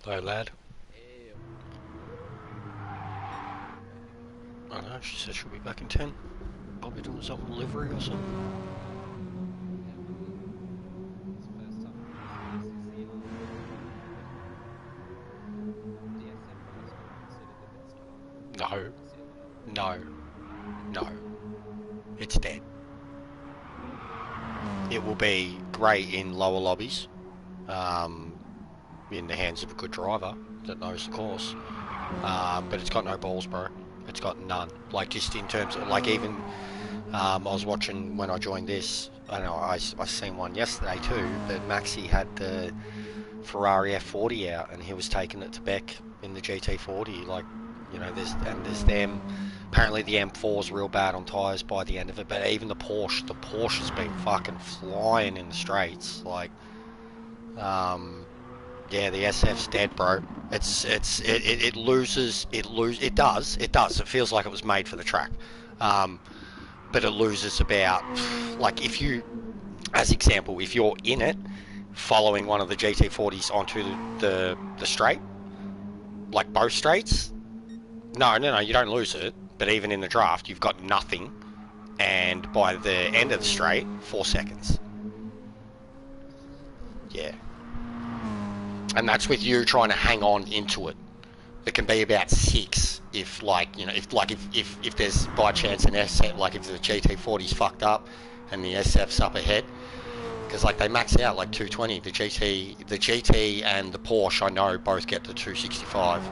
Hello, lad. I know, she said she'll be back in 10. Probably doing some delivery or something. No. No. No. It's dead. It will be great in lower lobbies, in the hands of a good driver that knows the course, but it's got no balls, bro. It's got none. Like, just in terms of, like, even I was watching when I joined this, I know I seen one yesterday too, but Maxi had the Ferrari F40 out and he was taking it to Beck in the GT40. Like, you know, there's them. Apparently the M4's real bad on tyres by the end of it, but even the Porsche has been fucking flying in the straights. Like, yeah, the SF's dead, bro. It loses. It does. It feels like it was made for the track, but it loses about, like, if you, as example, if you're in it, following one of the GT40s onto the straight, like both straights, no, you don't lose it. But even in the draft, you've got nothing, and by the end of the straight, 4 seconds. Yeah. And that's with you trying to hang on into it. It can be about 6 if, like, you know, if there's by chance an SF, like if the GT40's fucked up and the SF's up ahead, because like they max out like 220. The GT and the Porsche, I know, both get to 265.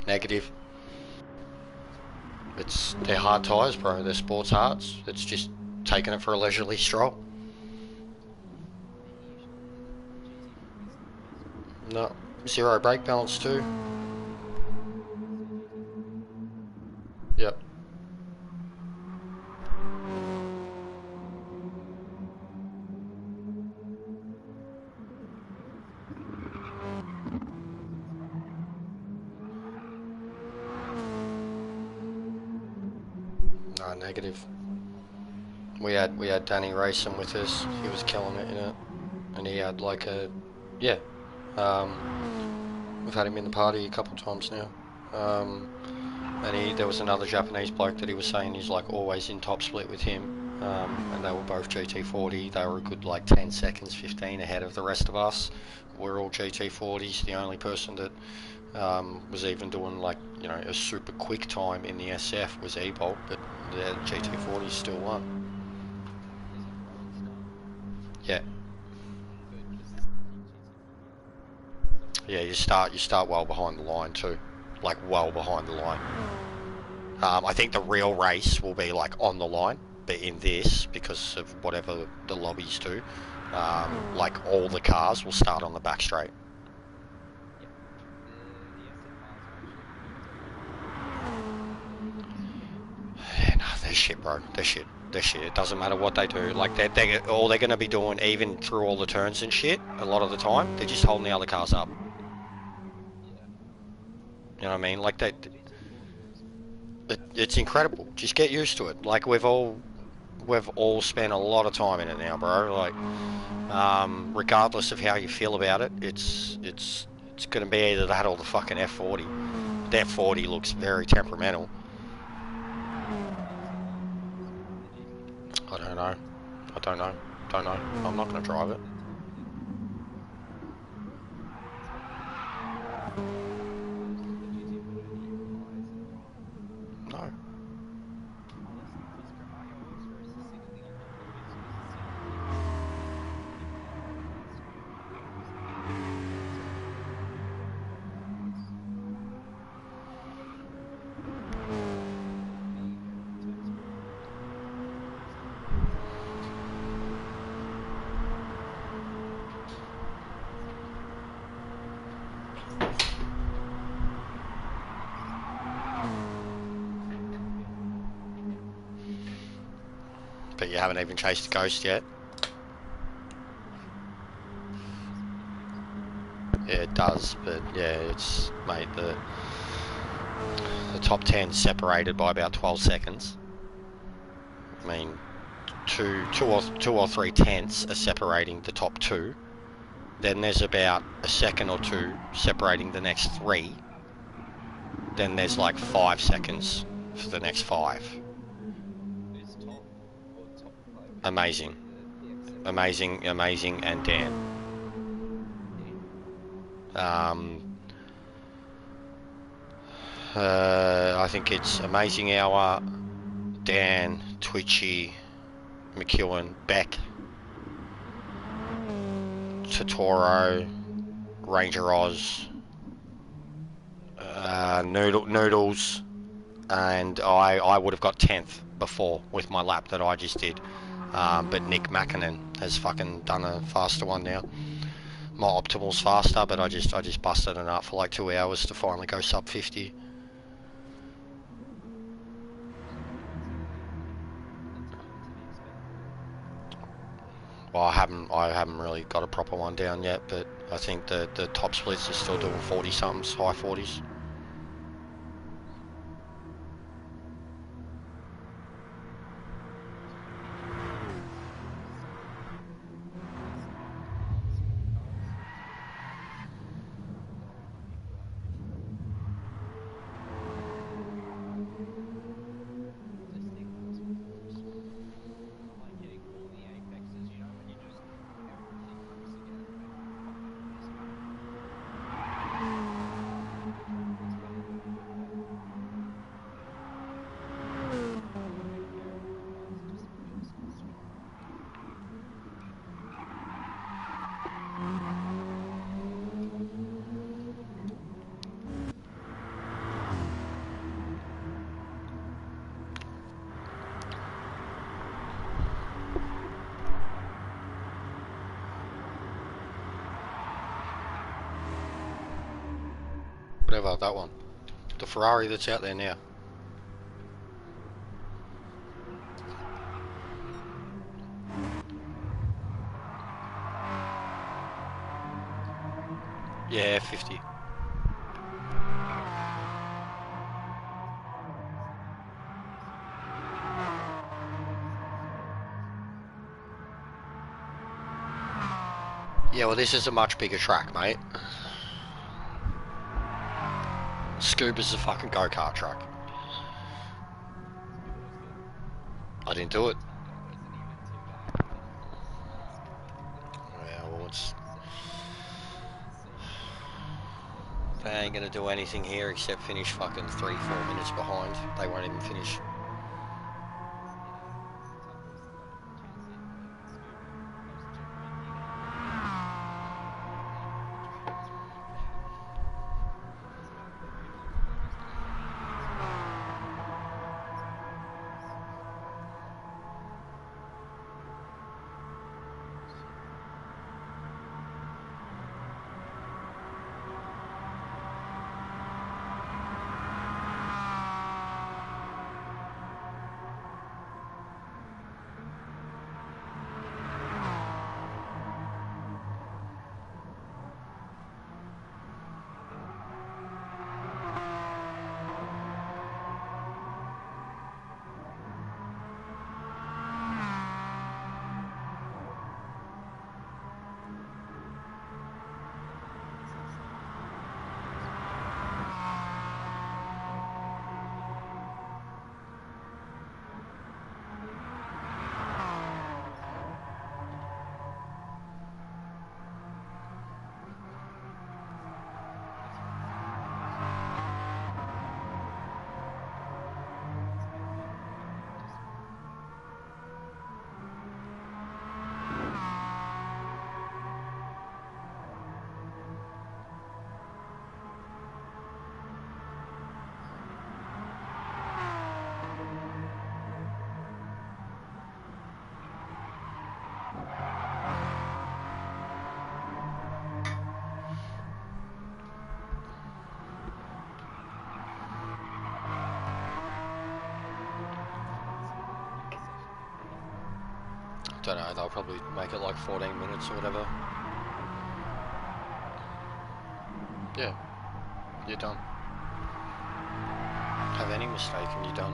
Negative. They're hard tyres, bro. They're sports hards. It's just taking it for a leisurely stroll. No. 0 brake balance too. Yep. No, negative. We had Danny racing with us. He was killing it in it, and he had like a, yeah. We've had him in the party a couple of times now. And there was another Japanese bloke that he was saying he's like always in top split with him, and they were both GT40. They were a good like 10 seconds, 15 ahead of the rest of us. We're all GT40s. The only person that was even doing like, you know, a super quick time in the SF was E-Bolt, but the GT40 still won. Yeah. Yeah, you start well behind the line too, like well behind the line. I think the real race will be like on the line, but in this, because of whatever the lobbies do, like all the cars will start on the back straight. shit, bro. They're shit. They're shit. It doesn't matter what they do. Like, all they're going to be doing, even through all the turns and shit, a lot of the time, they're just holding the other cars up. You know what I mean? Like, it's incredible. Just get used to it. Like, we've all spent a lot of time in it now, bro. Like, regardless of how you feel about it, it's going to be either that or the fucking F40. The F40 looks very temperamental. I don't know. Don't know. I'm not going to drive it. No. But you haven't even chased a ghost yet. Yeah, it does, but yeah, it's, mate, the top 10 separated by about 12 seconds. I mean, two or three tenths are separating the top two. Then there's about a second or two separating the next three. Then there's like 5 seconds for the next 5. Amazing, and Dan. I think it's Amazing Hour, Dan, Twitchy, McEwen, Beck, Totoro, Ranger Oz, Noodles, and I would have got 10th before with my lap that I just did. But Nick Mackinnon has fucking done a faster one now. My optimal's faster, but I just busted it up for like 2 hours to finally go sub 50. Well, I haven't really got a proper one down yet, but I think the top splits are still doing 40 somethings, high 40s. Whatever, that one. The Ferrari that's out there now. Yeah, 50. Yeah, well, this is a much bigger track, mate. Scuba's a fucking go-kart track. I didn't do it. Yeah, well, they ain't gonna do anything here except finish fucking 3-4 minutes behind. They won't even finish. Don't know, they'll probably make it like 14 minutes or whatever. Yeah, you're done. Have any mistake and you're done.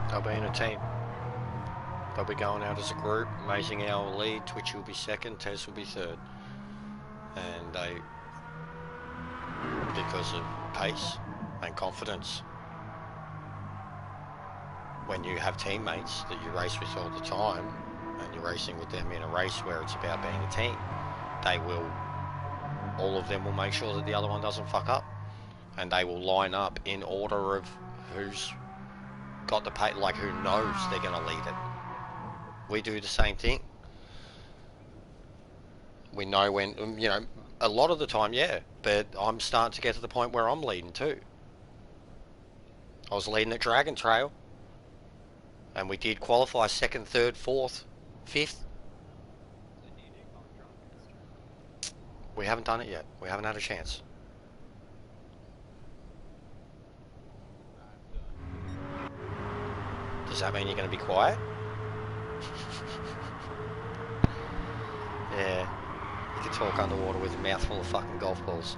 They'll be in a team. They'll be going out as a group, Amazing Hour will lead, Twitch will be second, Tez will be third. And they, because of pace and confidence, when you have teammates that you race with all the time, and you're racing with them in a race where it's about being a team, they will, all of them will make sure that the other one doesn't fuck up. And they will line up in order of who's got the pace, like who knows they're going to lead it. We do the same thing. We know when, you know, a lot of the time, yeah, but I'm starting to get to the point where I'm leading too. I was leading at Dragon Trail, and we did qualify second, third, fourth, fifth. We haven't done it yet. We haven't had a chance. Does that mean you're going to be quiet? Yeah. You can talk underwater with a mouthful of fucking golf balls.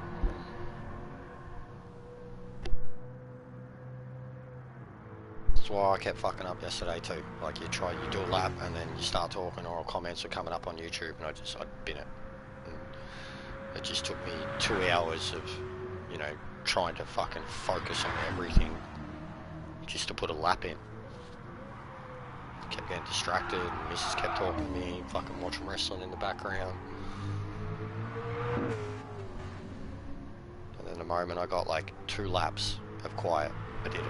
That's why I kept fucking up yesterday too. Like you do a lap and then you start talking or comments are coming up on YouTube and I'd bin it. And it just took me 2 hours of, you know, trying to fucking focus on everything just to put a lap in. Kept getting distracted and Mrs. kept talking to me, fucking watching wrestling in the background. And then the moment I got like 2 laps of quiet, I did it.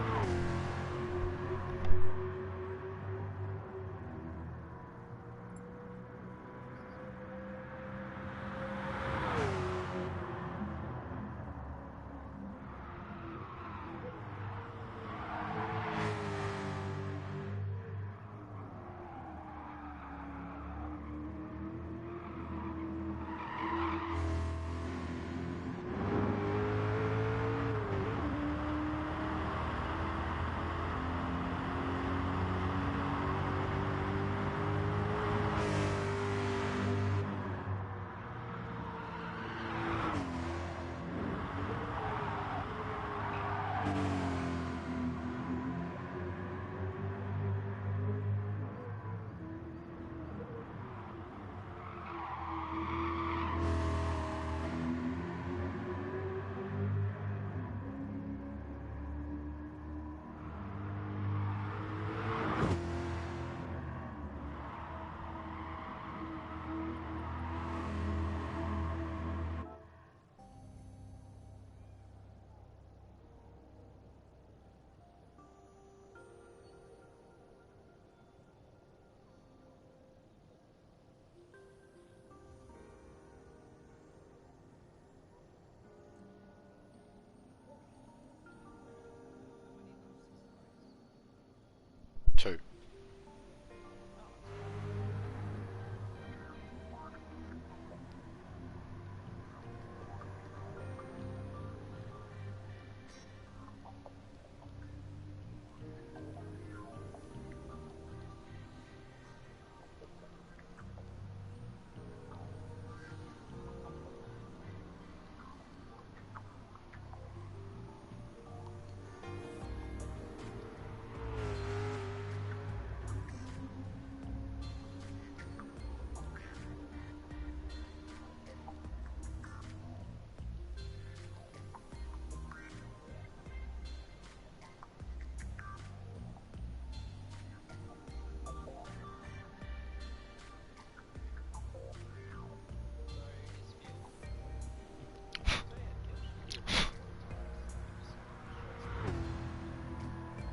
Two.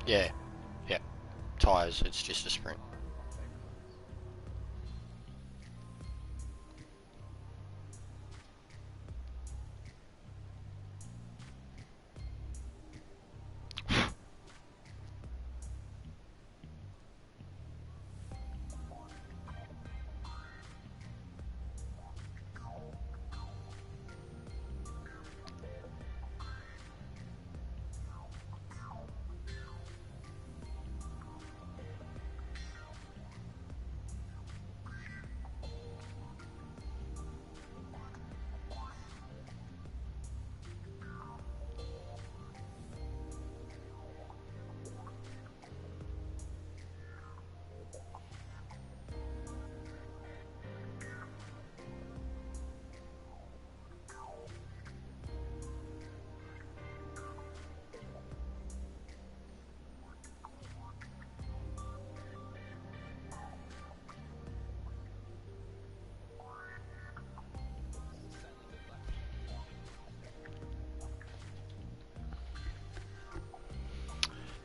Yeah, yeah. Tyres, it's just a sprint.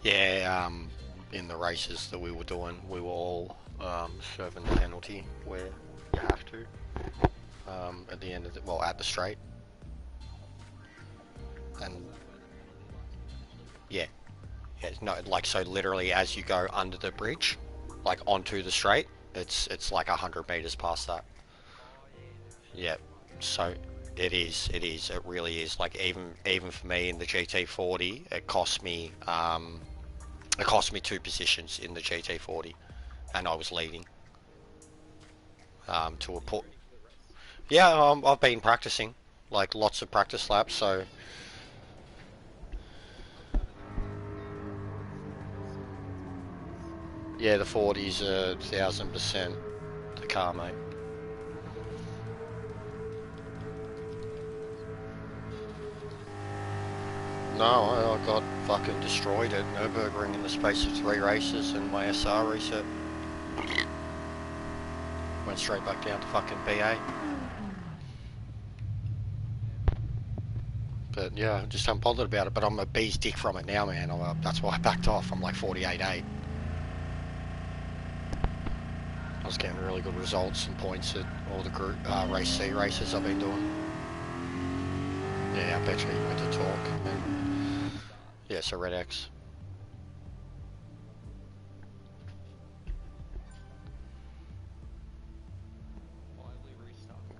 Yeah, in the races that we were doing, we were all serving the penalty where you have to at the end of the, well, at the straight. And yeah, it's not like, so literally as you go under the bridge, like onto the straight, it's like 100 meters past that. Yeah, so it really is. Like even for me in the GT40, it cost me 2 positions in the GT40, and I was leading to a put. Yeah, I've been practicing, like lots of practice laps. So yeah, the 40's 1,000% the car, mate. No, I got fucking destroyed at Nürburgring in the space of 3 races, and my SR reset. Went straight back down to fucking BA. But yeah, just unbothered about it. But I'm a bee's dick from it now, man. That's why I backed off. I'm like 48.8. I was getting really good results and points at all the group race C races I've been doing. Yeah, I bet you he went to talk. And yeah, so Red X.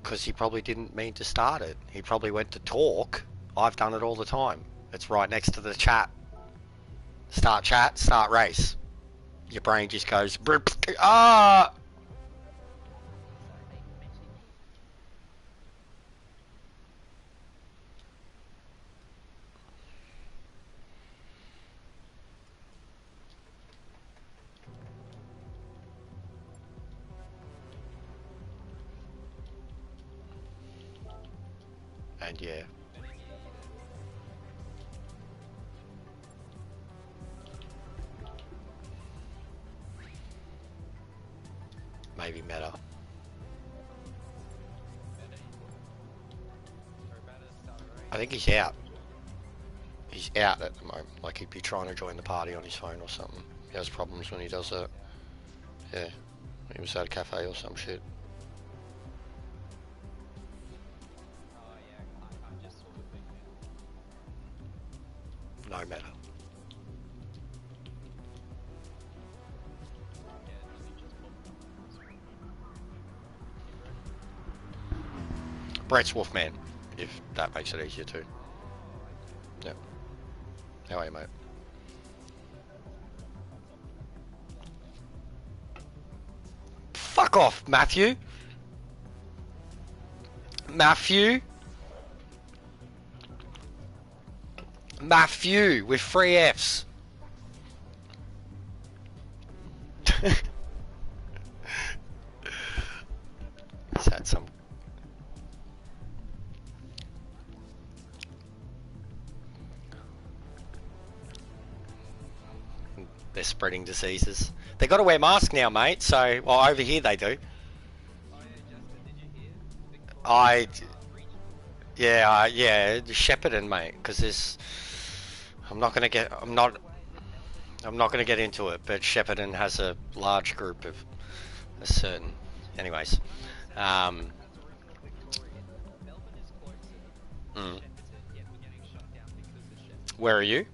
Because he probably didn't mean to start it. He probably went to talk. I've done it all the time. It's right next to the chat. Start chat, start race. Your brain just goes, ah! And yeah. Maybe meta. I think he's out. He's out at the moment. Like he'd be trying to join the party on his phone or something. He has problems when he does that. Yeah. He was at a cafe or some shit. No matter. Brett's Wolfman, if that makes it easier too. Yep. How are you, mate? Fuck off, Matthew. Matthew with 3 Fs. He's had some. They're spreading diseases. They got to wear masks now, mate. So, well, over here they do. Yeah, Shepparton, mate. Because there's, I'm not gonna get into it, but Shepparton has a large group of a certain. Anyways, mm. Where are you?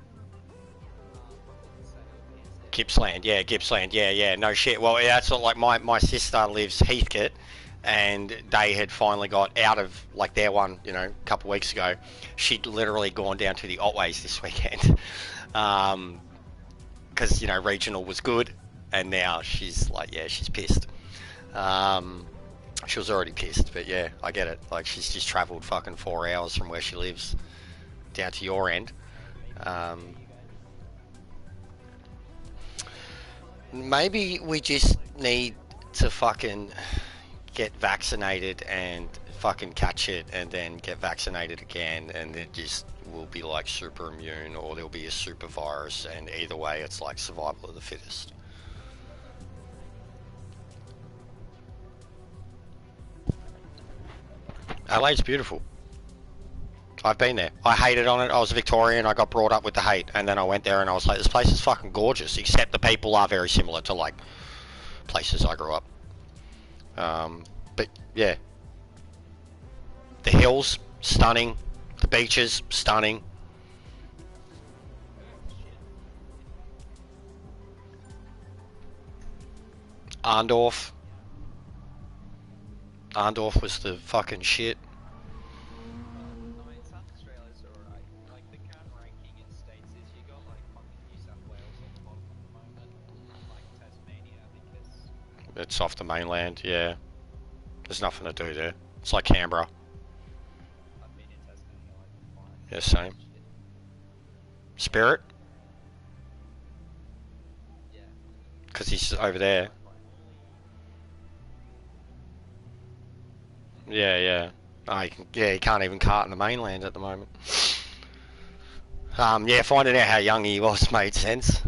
Gippsland, yeah, no shit. Well, yeah, it's not like my sister lives Heathcote, and they had finally got out of like their one, a couple of weeks ago. She'd literally gone down to the Otways this weekend, because regional was good, and now she's like, yeah, she's pissed. She was already pissed, but yeah, I get it. Like she's just travelled fucking 4 hours from where she lives down to your end. Maybe we just need to fucking get vaccinated and fucking catch it, and then get vaccinated again, and it just will be like super immune, or there'll be a super virus, and either way it's like survival of the fittest. LA's beautiful. I've been there. I hated on it. I was a Victorian. I got brought up with the hate, and then I went there and I was like, this place is fucking gorgeous. Except the people are very similar to like places I grew up. But yeah, the hills stunning, the beaches stunning. Arndorf was the fucking shit. It's off the mainland, yeah. There's nothing to do there. It's like Canberra. Yeah, same. Spirit? Because he's over there. Yeah, yeah. Oh, he can't even kart in the mainland at the moment. Yeah, finding out how young he was made sense.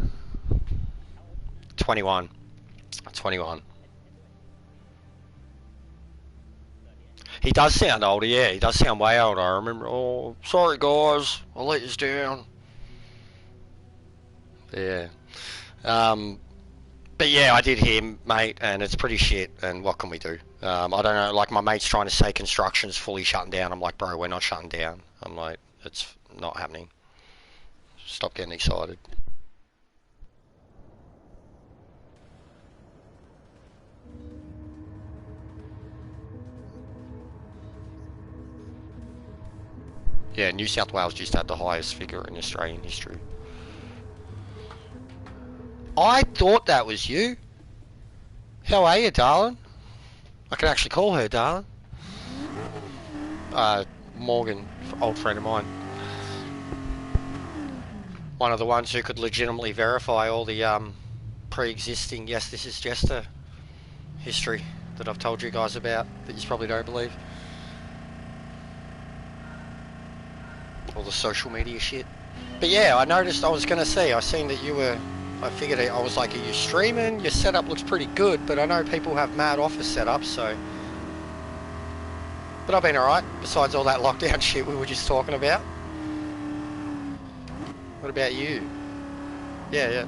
21. 21. He does sound older, yeah. He does sound way older. I remember, oh, sorry guys, I let you down. Yeah. But yeah, I did hear, mate, and it's pretty shit, and what can we do? I don't know, like my mate's trying to say construction's fully shutting down. I'm like, bro, we're not shutting down. I'm like, it's not happening. Stop getting excited. Yeah, New South Wales just had the highest figure in Australian history. I thought that was you. How are you, darling? I can actually call her darling. Morgan, old friend of mine. One of the ones who could legitimately verify all the pre-existing yes, this is Jester history that I've told you guys about that you probably don't believe. All the social media shit. But yeah, I noticed, I was going to say, I seen that you were, I figured, I was like, are you streaming? Your setup looks pretty good, but I know people have mad office setups, so. But I've been alright, besides all that lockdown shit we were just talking about. What about you? Yeah,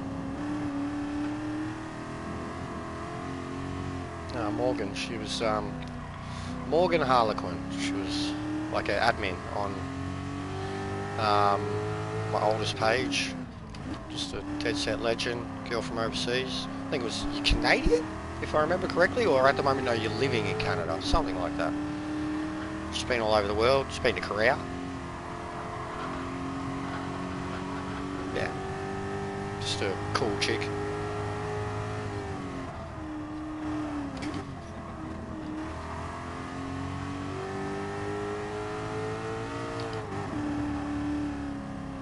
yeah. Morgan, she was, Morgan Harlequin. She was like an admin on my oldest page. Just a dead set legend, girl from overseas. I think it was, you Canadian, if I remember correctly, or at the moment, no, you're living in Canada, something like that. She's been all over the world, she's been to Korea. Yeah, just a cool chick.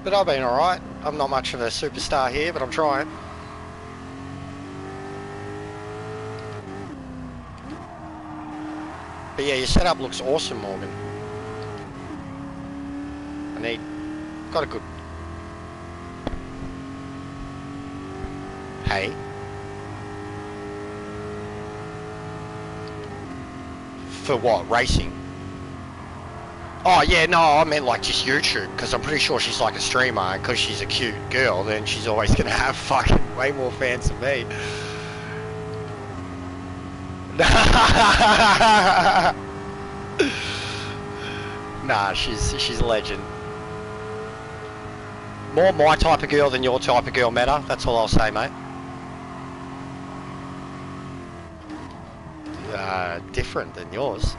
But I've been alright. I'm not much of a superstar here, but I'm trying. But yeah, your setup looks awesome, Morgan. Got a good... Hey? For what? Racing? Oh yeah, no, I meant like just YouTube, because I'm pretty sure she's like a streamer, and because she's a cute girl, then she's always going to have fucking way more fans than me. Nah, she's a legend. More my type of girl than your type of girl, Meta, that's all I'll say, mate. Different than yours.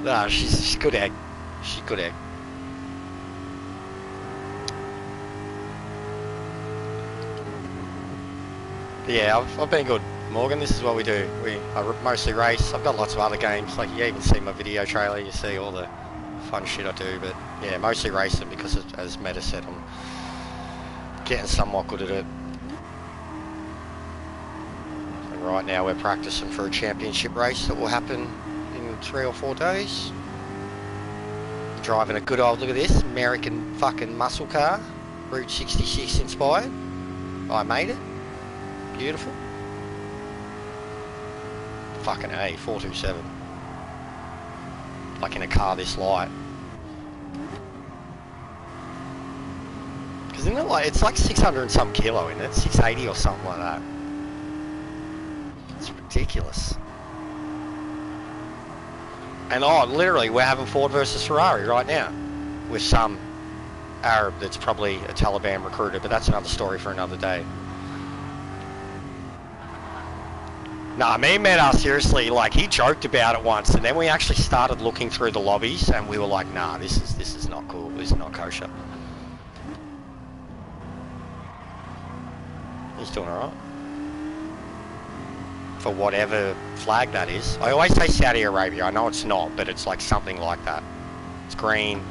Nah, she's good egg. She's good egg. Yeah, I've been good, Morgan. This is what we do. I mostly race. I've got lots of other games. Like you even see my video trailer. You see all the fun shit I do. But yeah, mostly racing because, as Meta said, I'm getting somewhat good at it. Right now we're practicing for a championship race that will happen in 3 or 4 days. Driving a good old, look at this, American fucking muscle car. Route 66 inspired. I made it. Beautiful. Fucking A, 427. Like in a car this light. Because isn't it like, it's like 600 and some kilo, isn't it? 680 or something like that. It's ridiculous. And oh, literally, we're having Ford versus Ferrari right now. With some Arab that's probably a Taliban recruiter, but that's another story for another day. Nah, me and Meta, seriously, like, he joked about it once, and then we actually started looking through the lobbies, and we were like, nah, this is not cool, this is not kosher. He's doing alright. For whatever flag that is. I always say Saudi Arabia, I know it's not, but it's like something like that. It's green,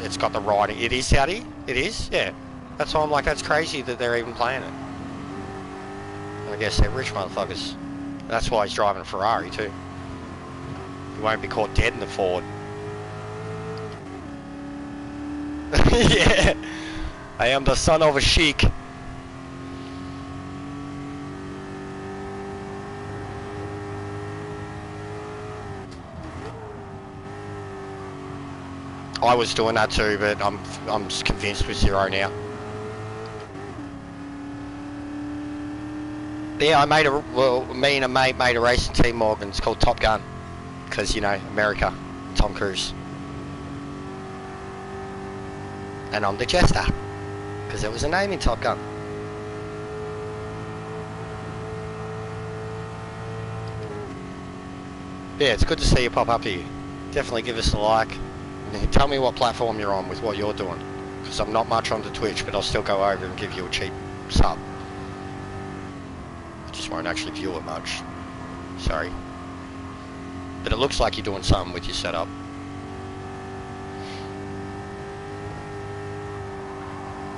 it's got the writing. It is Saudi? It is? Yeah. That's why I'm like, that's crazy that they're even playing it. I guess they're rich motherfuckers. That's why he's driving a Ferrari too. He won't be caught dead in the Ford. Yeah. I am the son of a sheik. I was doing that too, but I'm convinced with zero now. Yeah, me and a mate made a racing team, Morgan. It's called Top Gun, because you know America, Tom Cruise, and I'm the jester, because there was a name in Top Gun. Yeah, it's good to see you pop up here. Definitely give us a like. Tell me what platform you're on with what you're doing, because I'm not much onto Twitch, but I'll still go over and give you a cheap sub. I just won't actually view it much. Sorry. But it looks like you're doing something with your setup.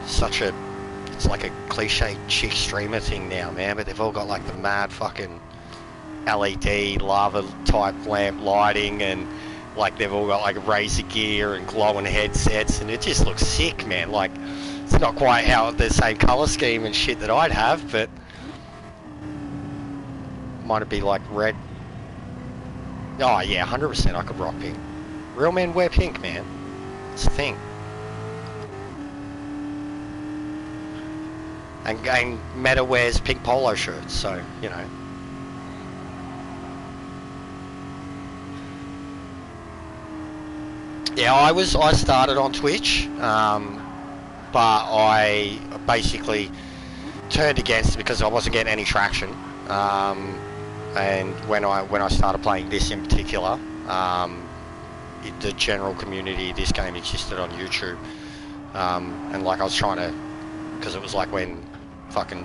It's like a cliche chick streamer thing now, man, but they've all got like the mad fucking LED lava type lamp lighting, and like they've all got like razor gear and glowing headsets, and it just looks sick, man. Like, it's not quite how the same colour scheme and shit that I'd have, but might it be like red? Oh yeah, 100% I could rock pink. Real men wear pink, man. It's a thing. And Meta wears pink polo shirts, so, you know. Yeah, I started on Twitch, but I basically turned against it because I wasn't getting any traction. And when I started playing this in particular, the general community, this game existed on YouTube, and like I was trying to, because it was like when fucking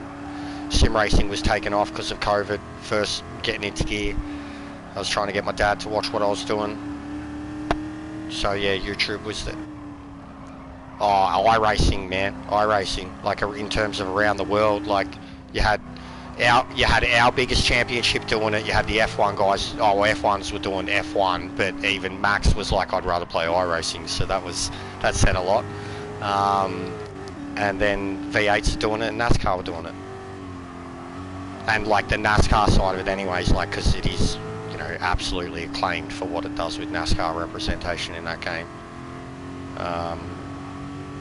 sim racing was taken off because of COVID, first getting into gear. I was trying to get my dad to watch what I was doing. So yeah, YouTube was the... Oh, iRacing, man. iRacing. Like, in terms of around the world, like, you had our biggest championship doing it. You had the F1 guys. Oh, F1s were doing F1, but even Max was like, I'd rather play iRacing. So that said a lot. And then V8s are doing it, and NASCAR were doing it. And like the NASCAR side of it anyways, like, because it is, you know, absolutely acclaimed for what it does with NASCAR representation in that game.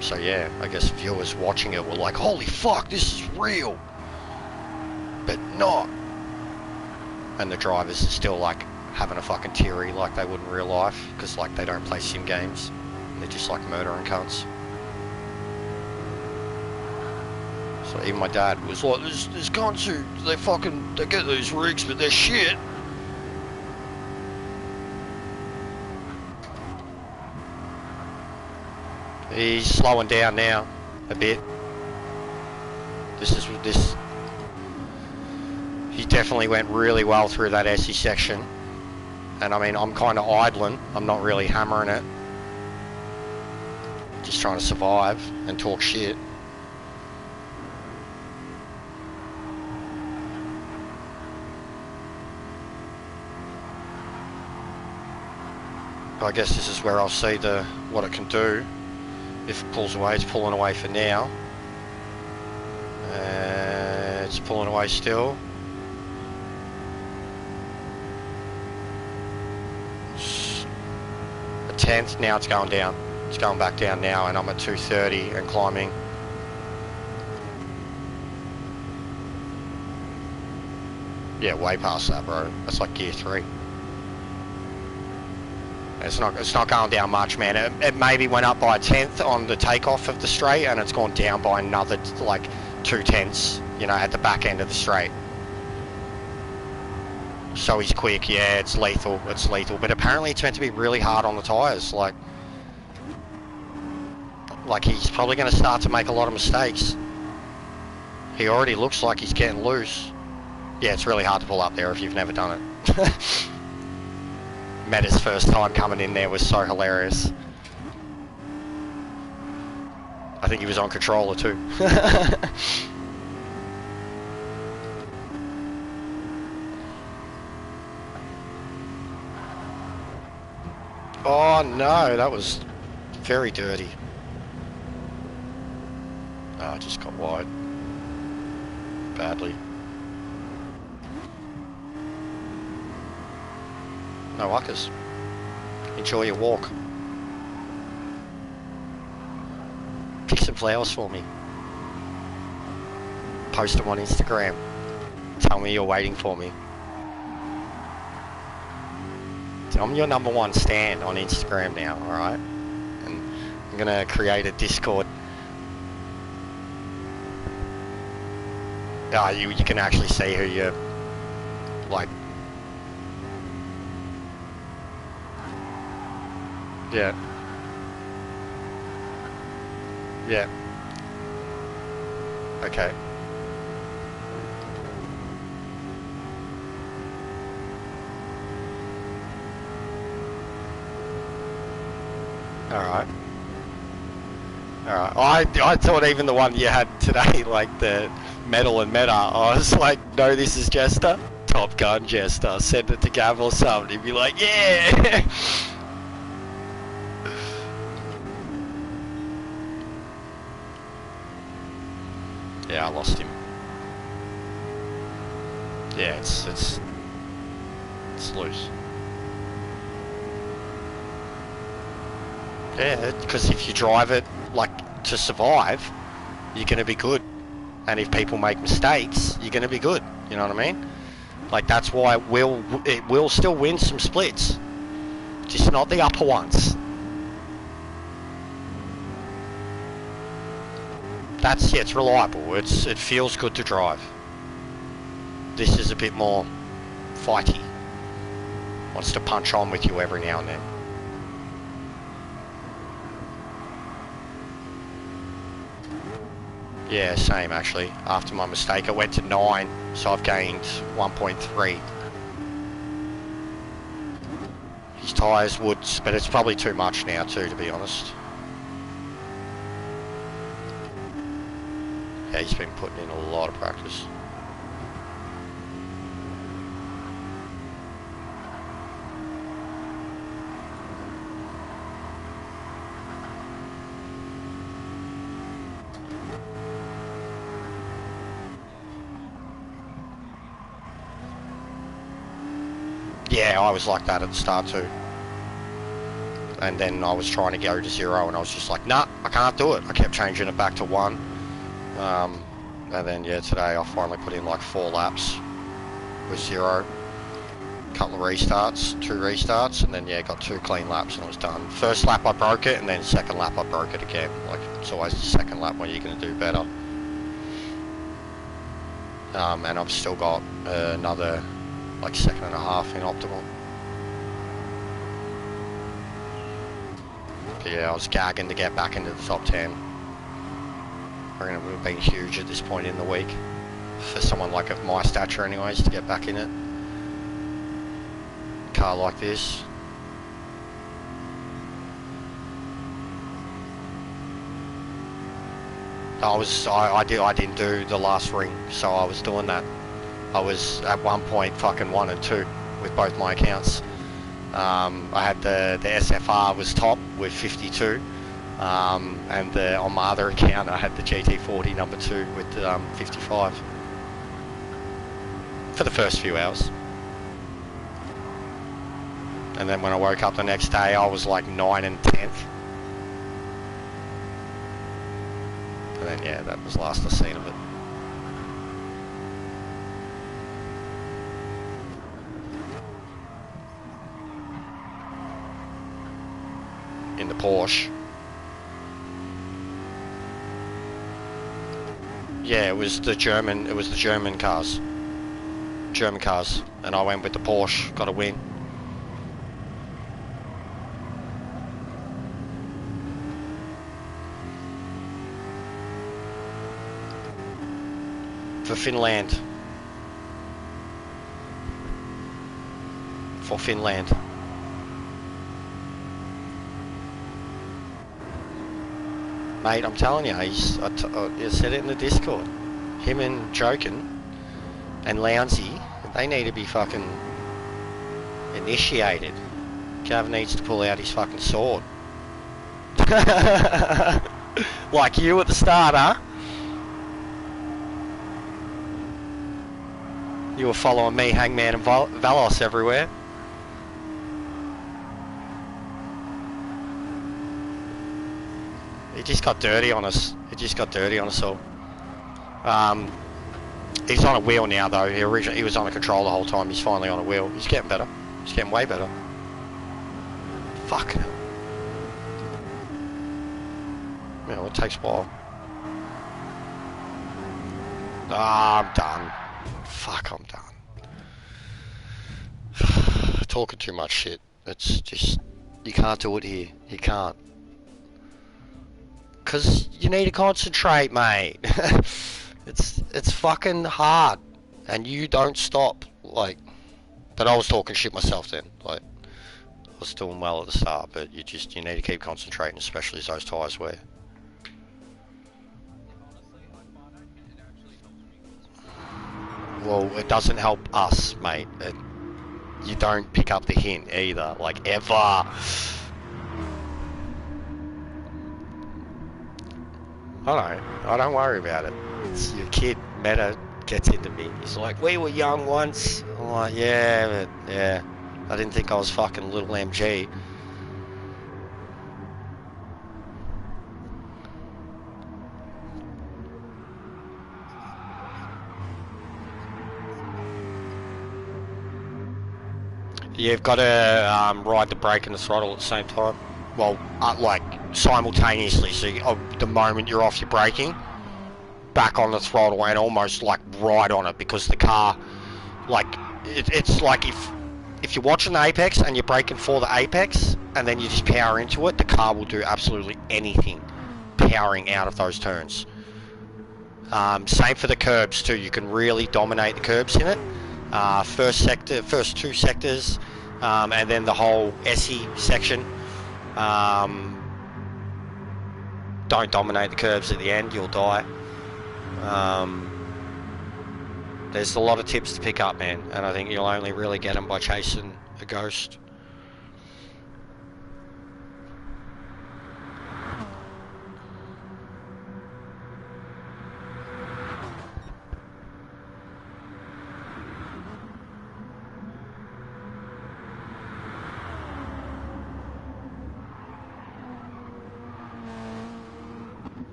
So yeah, I guess viewers watching it were like, holy fuck, this is real. But not. And the drivers are still like having a fucking teary like they would in real life, because like they don't play sim games. They're just like murdering cunts. So even my dad was like, there's cunts who, they get these rigs, but they're shit. He's slowing down now a bit. He definitely went really well through that SE section. And I mean, I'm kind of idling. I'm not really hammering it. Just trying to survive and talk shit. But I guess this is where I'll see what it can do. If it pulls away, it's pulling away for now. It's pulling away still. 10th, now it's going down. It's going back down now, and I'm at 230 and climbing. Yeah, way past that, bro. That's like gear 3. It's not going down much, man. It maybe went up by a 10th on the takeoff of the straight, and it's gone down by another like 2/10, you know, at the back end of the straight. So he's quick, yeah, it's lethal, but apparently it's meant to be really hard on the tyres, like he's probably going to start to make a lot of mistakes. He already looks like he's getting loose. Yeah, it's really hard to pull up there if you've never done it. Meta's first time coming in there was so hilarious. I think he was on controller too. Oh no, that was very dirty. Oh, I just got wide. Badly. No uckers. Enjoy your walk. Pick some flowers for me. Post them on Instagram. Tell me you're waiting for me. I'm your #1 stan on Instagram now, alright? And I'm gonna create a Discord. You can actually see who you're, like... Yeah. Yeah. Okay. Alright. Alright. I thought even the one you had today, like the metal and meta, I was like, no, this is Jester. Top Gun Jester. Send it to Gav or something. He'd be like, yeah! Yeah, I lost him. Yeah, it's loose. Yeah, because if you drive it like to survive, you're gonna be good, and if people make mistakes, you're gonna be good. You know what I mean? Like that's why it will still win some splits, just not the upper ones. That's, yeah, it's reliable. It feels good to drive. This is a bit more fighty. Wants to punch on with you every now and then. Yeah, same actually. After my mistake, I went to 9, so I've gained 1.3. His tyres would, but it's probably too much now too, to be honest. Yeah, he's been putting in a lot of practice. Yeah, I was like that at the start too. And then I was trying to go to 0 and I was just like, nah, I can't do it. I kept changing it back to 1. And then, yeah, today I finally put in like 4 laps with 0. Couple of restarts, 2 restarts, and then, yeah, got 2 clean laps and I was done. First lap I broke it, and then second lap I broke it again. Like, it's always the second lap when you're going to do better. And I've still got another, like, 2.5 seconds in optimal. But yeah, I was gagging to get back into the top 10. I reckon it would have been huge at this point in the week. For someone like of my stature anyways, to get back in it. Car like this. I didn't do the last ring, so I was doing that. I was at one point fucking 1 and 2 with both my accounts. I had the SFR was top with 52, and on my other account I had the GT40 number 2 with 55 for the first few hours. And then when I woke up the next day, I was like 9 and 10th. And then, yeah, that was last I seen of it. In the Porsche. Yeah, it was the German cars. German cars. And I went with the Porsche, got a win. For Finland. For Finland. Mate, I'm telling you, I said it in the Discord. Him and Jokin and Lounsey, they need to be fucking initiated. Gav needs to pull out his fucking sword. Like you at the start, huh? You were following me, Hangman and Valos everywhere. He just got dirty on us. He just got dirty on us all. He's on a wheel now though. He was on a control the whole time. He's finally on a wheel. He's getting better. He's getting way better. Fuck. Yeah, well, it takes a while. Ah, I'm done. Fuck, I'm done. Talking too much shit. It's just... You can't do it here. You can't. Because you need to concentrate, mate. It's fucking hard. And you don't stop. Like... But I was talking shit myself then. Like... I was doing well at the start, but you need to keep concentrating, especially as those tyres wear. Well, it doesn't help us, mate. You don't pick up the hint either, like, ever. I don't worry about it. It's your kid, Meta, gets into me. He's like, we were young once. I'm like, yeah, but, yeah. I didn't think I was fucking little MG. You've got to ride the brake and the throttle at the same time. Well, like simultaneously. So the moment you're off your braking, back on the throttle and almost like right on it, because the car, like it's like if you're watching the apex and you're braking for the apex and then you just power into it, the car will do absolutely anything powering out of those turns. Same for the curbs too. You can really dominate the curbs in it. First two sectors, and then the whole SE section. Don't dominate the curbs at the end, you'll die. There's a lot of tips to pick up, man, and I think you'll only really get them by chasing a ghost.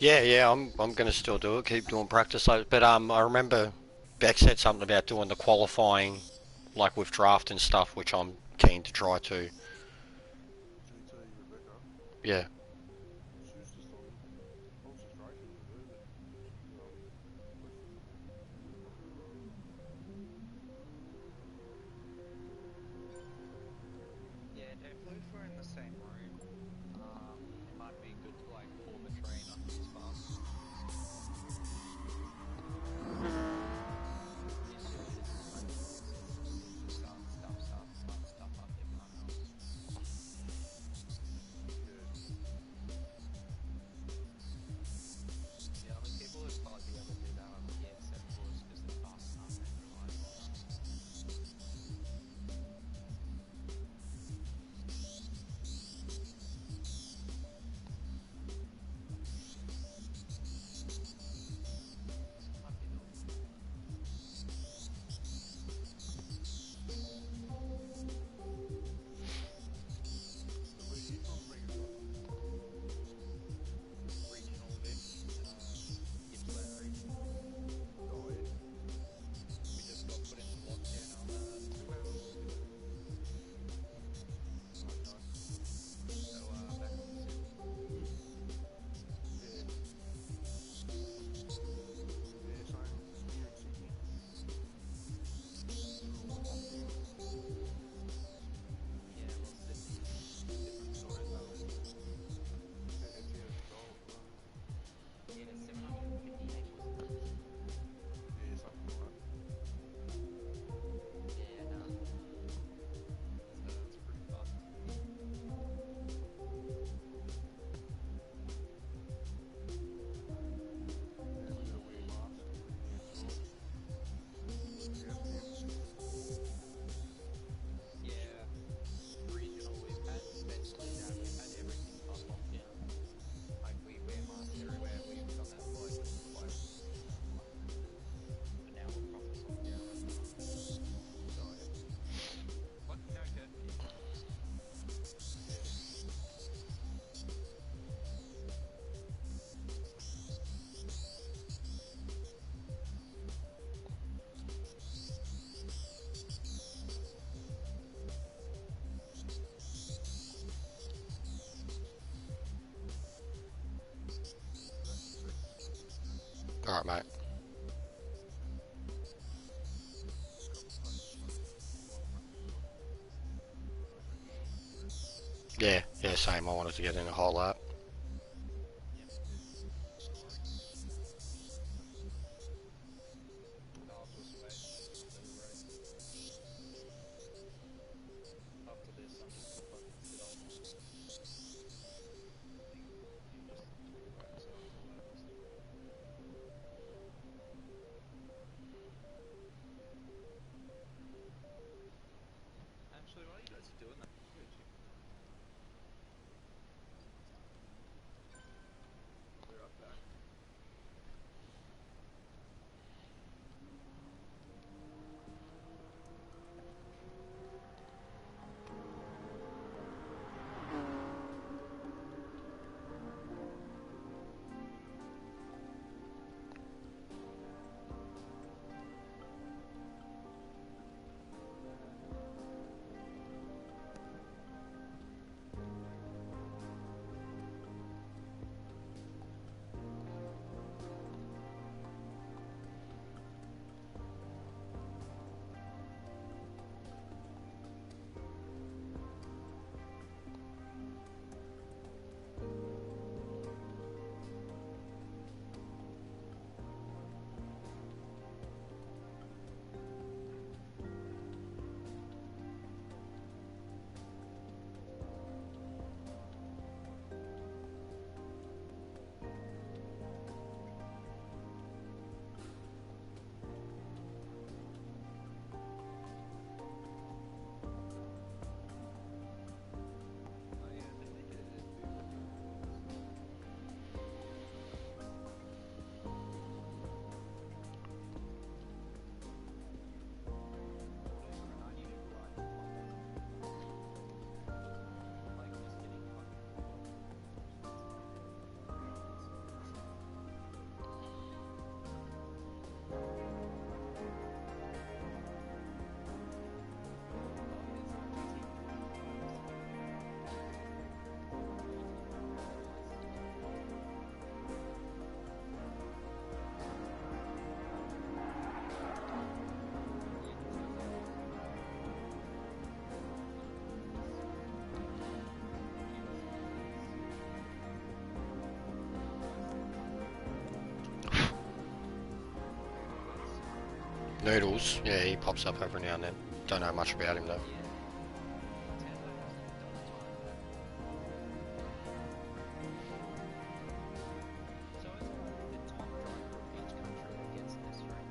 Yeah, I'm gonna still do it. Keep doing practice. But I remember Beck said something about doing the qualifying, like with draft and stuff, which I'm keen to try to. Did he tell you Rebecca? Yeah. She was just on. I was just racing with her, but she left for something. Yeah, definitely if we're in the same room, it might be good to like form a train on his farm. Are you serious? I think it's just start stuff up everyone else. Yeah, The only people who'd probably be able to do that are the EX74s because they're fast enough and reliable enough. This might be doable. so where are you from, Megatron? Regional Vic, Gippsland region. Oh yeah. We just got put into lockdown on 2 hours ago, Okay. so back on the 6th. Yeah. Yeah, same here in Sydney. We're all on lockdown. Yeah, well, Sydney's different story though, isn't it? It's out of control at the moment. Yeah, 758 wasn't it? Yeah, something like that. Yeah, no. So it's pretty fucked. Yeah, we got to wear masks when you're outside. We're out now for 6 weeks. Yeah, regional. We've had, especially down here, had everything on lockdown. Like we wear masks everywhere. We've done that for like quite some time now. But now we're proper lockdown at the moment. Oh yeah. What? No curfew? Yeah. Back in a sec. All right, mate. Just a couple of pages left while practice is on. I'll let you know when you're ready. Yeah, same. I wanted to get in a whole lot. Yep. Yeah. No worries. I'll just wait for the race. After this, I'm just gonna fucking sit on the thing and just talk by himself for a while. Actually, while you guys are doing that, I'll go check the time. Noodles, yeah, he pops up every now and then. Don't know much about him though. Yeah. Tempo hasn't done a ton of that. So is the top driver of each country that gets this right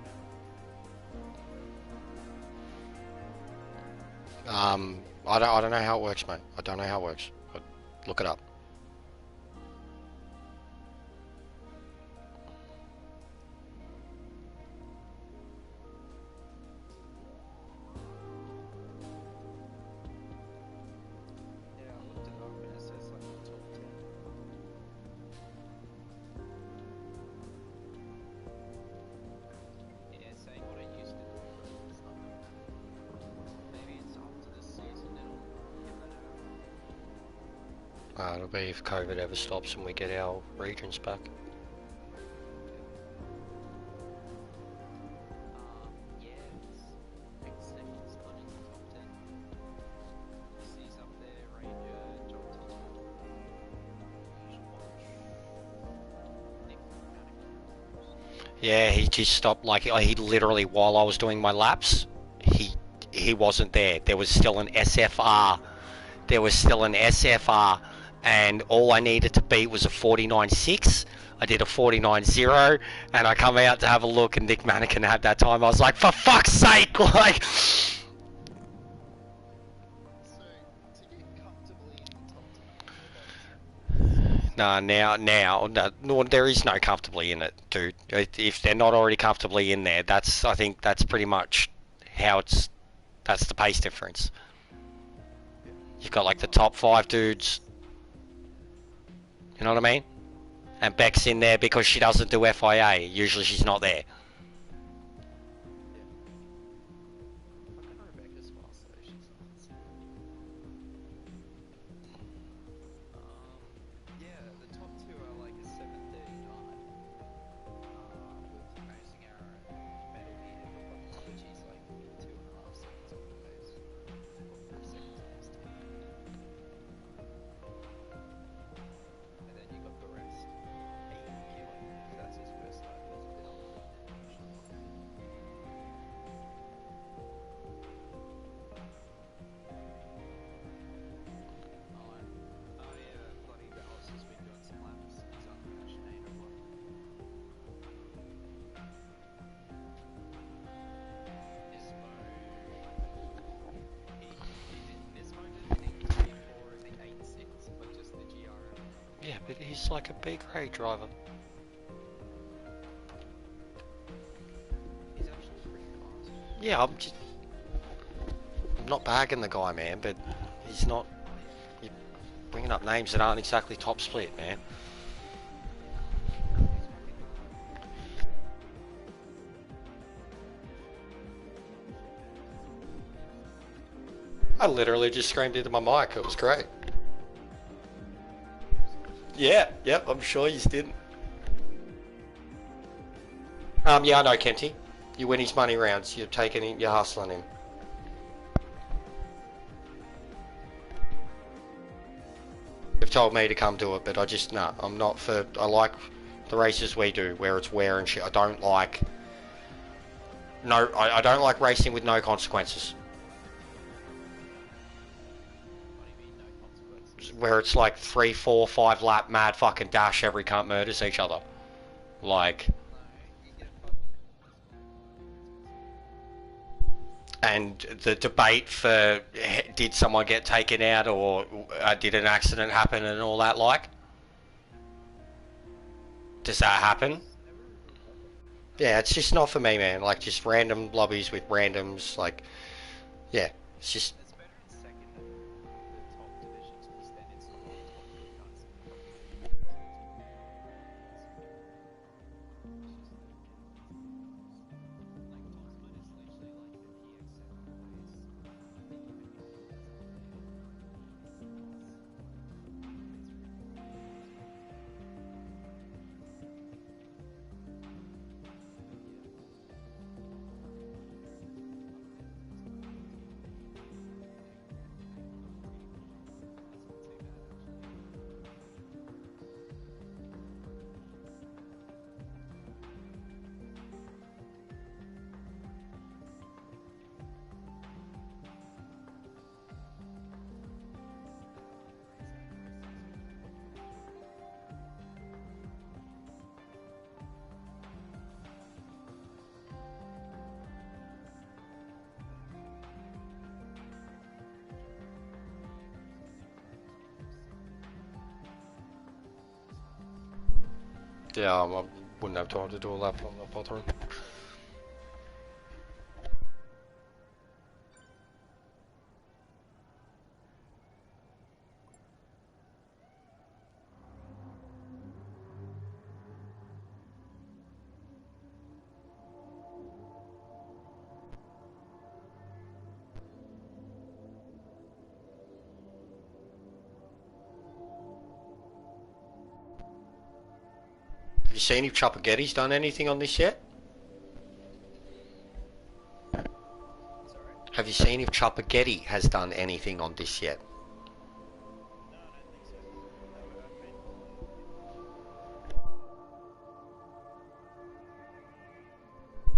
now? I don't know how it works, mate. I don't know how it works. But look it up. Yeah, I looked it up and it says like the top 10. Yeah, it's saying what it used to do, but it's not. Maybe it's after this season it'll get that out. It'll be if COVID ever stops and we get our regions back. Yeah, it's big second's not in the top 10. He's up there, Ranger, John Thompson. You should watch Nick Manning. Yeah, he just stopped. Like he literally, while I was doing my laps, he wasn't there. There was still an SFR. There was still an SFR, and all I needed to beat was a 49.6. I did a 49.0, and I come out to have a look, and Nick Mannikin had that time. I was like, for fuck's sake, like. So, to get comfortably in the top 10, No, there is no comfortably in it, dude. If they're not already comfortably in there, I think that's pretty much how that's the pace difference. You've got like the top 5 dudes, you know what I mean? And Beck's in there because she doesn't do FIA. Usually she's not there. Fucking Rebecca's fast though, she's nuts. Yeah, the top two are like a 7:39 with Amazing Arrow and Metal Gear, but PUBG's like 2.5 seconds off the pace. Or 3 seconds off his time. And then you got the rest. Aiden Keelan, that's his first start, he's been on the line now. Oh yeah, bloody Dallas has been doing some laps. He's on the Nationator one. Nismo. Nismo didn't think 3-4 in the 8-6, but just the GR. Yeah, but he's like a big grade driver. He's actually pretty fast. Yeah, I'm not bagging the guy, man, but he's not. You're bringing up names that aren't exactly top split, man. I literally just screamed into my mic. It was great. Yeah, yep, I'm sure you didn't. Yeah, I know, Kenty. You win his money rounds. You're taking him, you're hustling him. They've told me to come do it, but I just, nah, I'm not for, I like the races we do, where it's wear and shit. I don't like, I don't like racing with no consequences. What do you mean, no consequences? Where it's like 3, 4, 5 lap mad fucking dash, every cunt murders each other. Like, No, you get fucking. and the debate for did someone get taken out or did an accident happen and all that, like, does that happen? Yeah, it's just not for me, man. Like, just random lobbies with randoms, like, yeah, it's just, It's better in second than the top divisions because then it's not top three guys. Yeah, I wouldn't have time to do all that, but I'm not bothering. Have you seen if Chopaghetti's done anything on this yet? Sorry? Have you seen if Chopaghetti has done anything on this yet? No, I don't think so. I've been following him.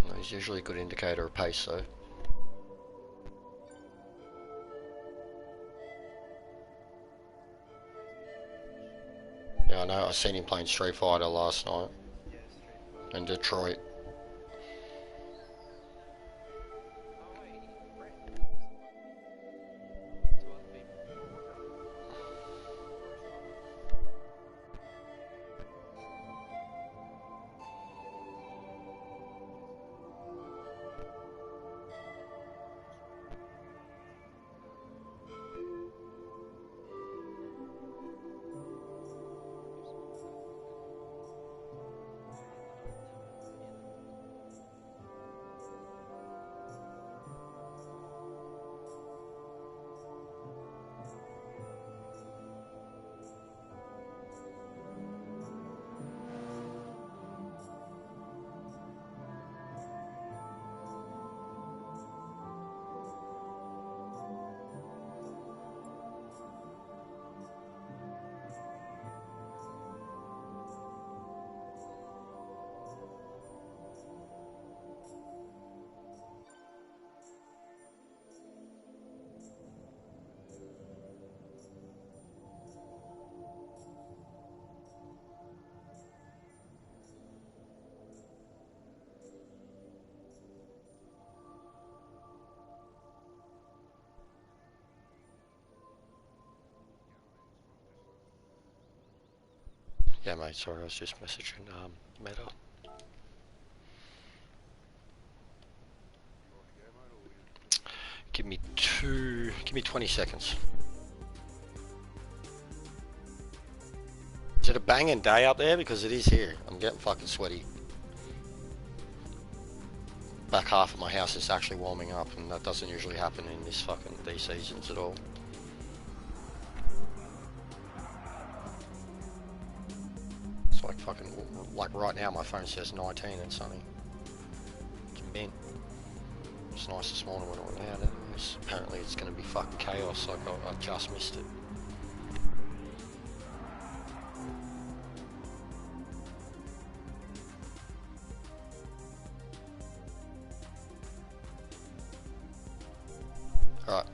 Well, he's usually a good indicator of pace, though. Yeah, I know. I seen him playing Street Fighter last night Yeah, Street Fighter. in Detroit. Oh, wait, Brett was the one to other people before his father. Yeah, mate. Sorry, I was just messaging Meta. You want to go, mate, or Give me 20 seconds. Is it a banging day up there? Because it is here. I'm getting fucking sweaty. Back half of my house is actually warming up, and that doesn't usually happen in this fucking these seasons at all. It's like fucking, like right now my phone says 19 and sunny. It's mint. It's nice this morning when it went out anyways. Apparently it's going to be fucking chaos, like I just missed it. Alright.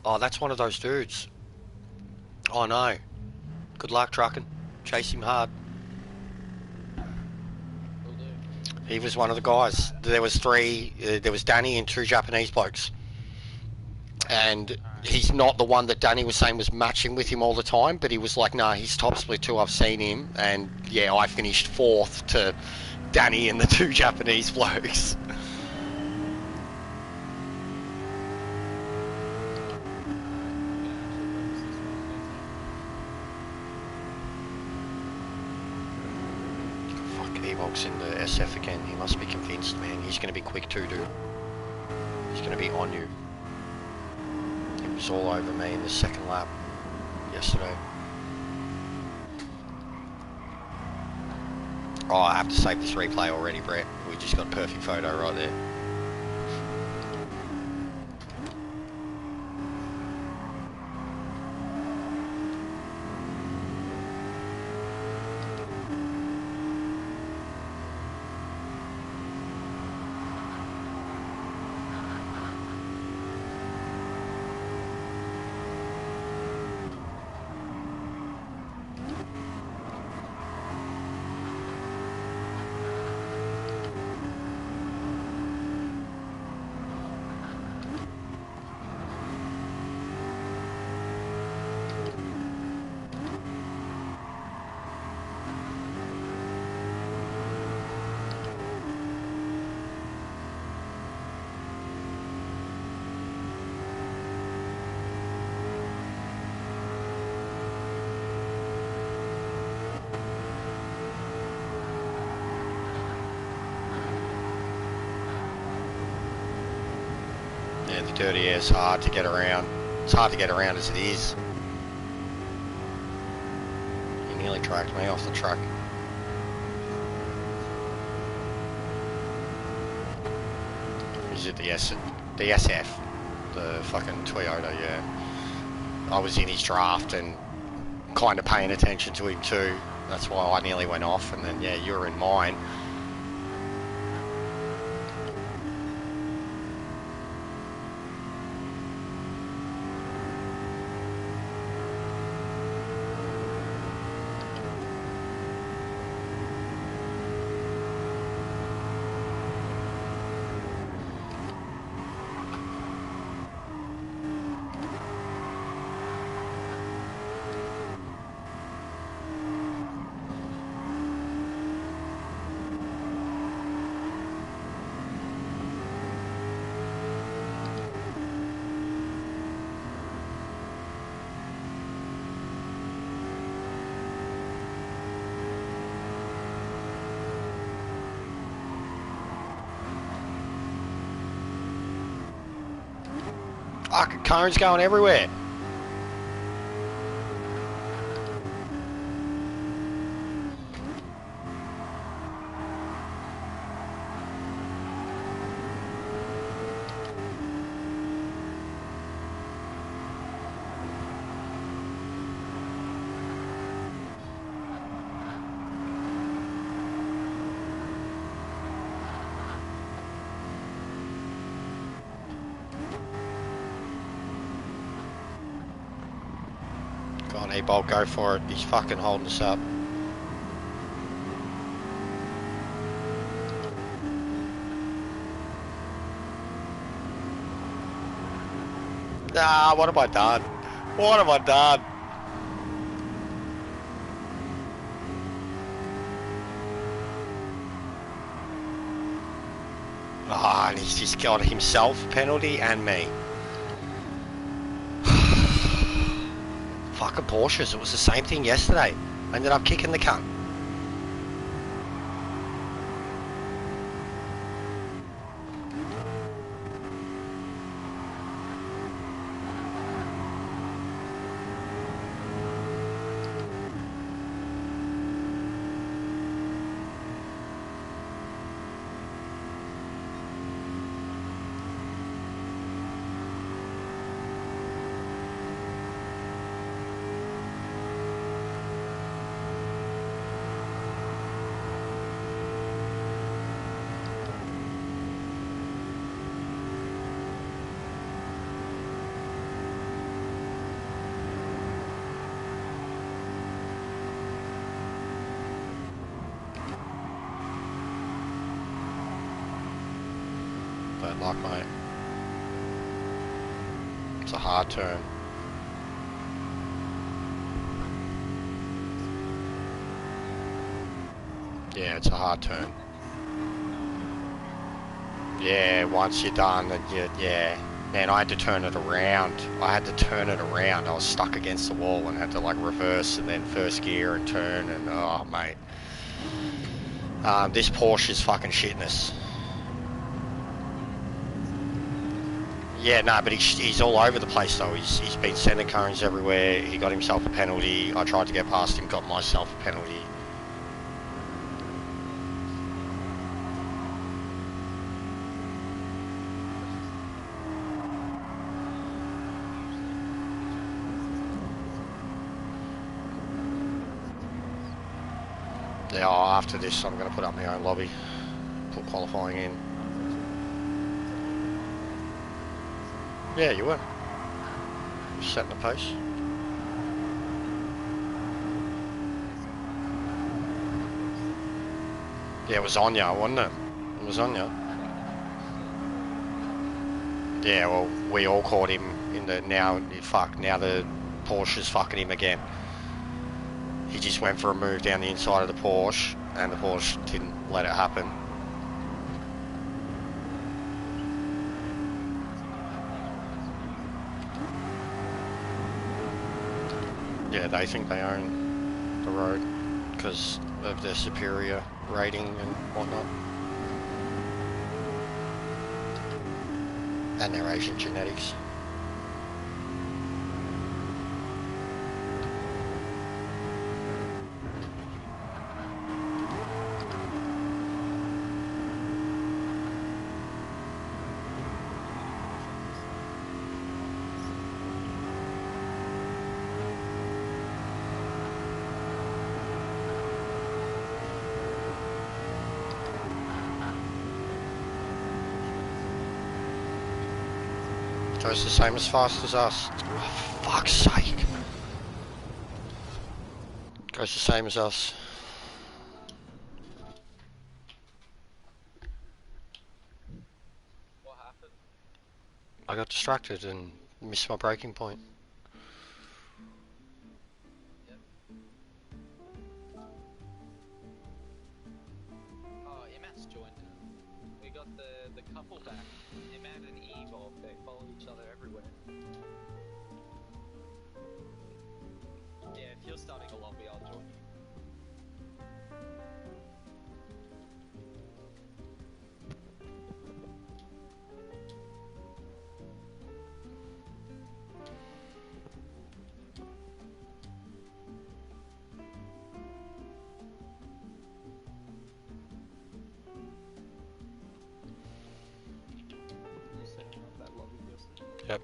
Oh, that's one of those dudes. Oh no. Good luck trucking. Chase him hard. Will do. He was one of the guys. There was three. There was Danny and two Japanese blokes. And he's not the one that Danny was saying was matching with him all the time, but he was like, nah, he's top split too. I've seen him. And yeah, I finished fourth to Danny and the two Japanese blokes. Fuck, Evox in the SF again. He must be convinced, man. He's going to be quick too, dude. He's going to be on you. He was all over me in the second lap yesterday. Oh, I have to save this replay already, Brett. We just got a perfect photo right there. Yeah, the dirty air's hard to get around. It's hard to get around as it is. He nearly tracked me off the truck. Is it the SF? The fucking Toyota, yeah. I was in his draft and kind of paying attention to him too. That's why I nearly went off, and then yeah, you were in mine. Fucking cones going everywhere. Go on, E-Bolt, go for it. He's fucking holding us up. Ah, what have I done? What have I done? Ah, and he's just got himself a penalty and me. Fucking Porsches, it was the same thing yesterday. I ended up kicking the cunt. Don't like, mate. It's a hard turn. Yeah, it's a hard turn. Yeah, once you're done, then yeah. Man, I had to turn it around. I was stuck against the wall and had to like reverse and then first gear and turn and oh, mate. This Porsche is fucking shitting us. Yeah, no, but he's all over the place though. He's been sending cones everywhere. He got himself a penalty. I tried to get past him, got myself a penalty. Yeah, after this, I'm going to put up my own lobby, put qualifying in. Yeah, you were. Setting the pace. Yeah, it was on ya, wasn't it? It was on ya. Yeah, well, we all caught him in the now the Porsche's fucking him again. He just went for a move down the inside of the Porsche, and the Porsche didn't let it happen. Yeah, they think they own the road because of their superior rating and whatnot. And their Asian genetics. Goes the same as fast as us. Oh, fuck's sake. Goes the same as us. What happened? I got distracted and missed my braking point. Yep. Oh, Emat's joined. We got the couple back. Emat and Evil, they follow each other everywhere. Yeah, if you're starting a lobby, I'll join you. You setting up that lobby, Justin? Yep.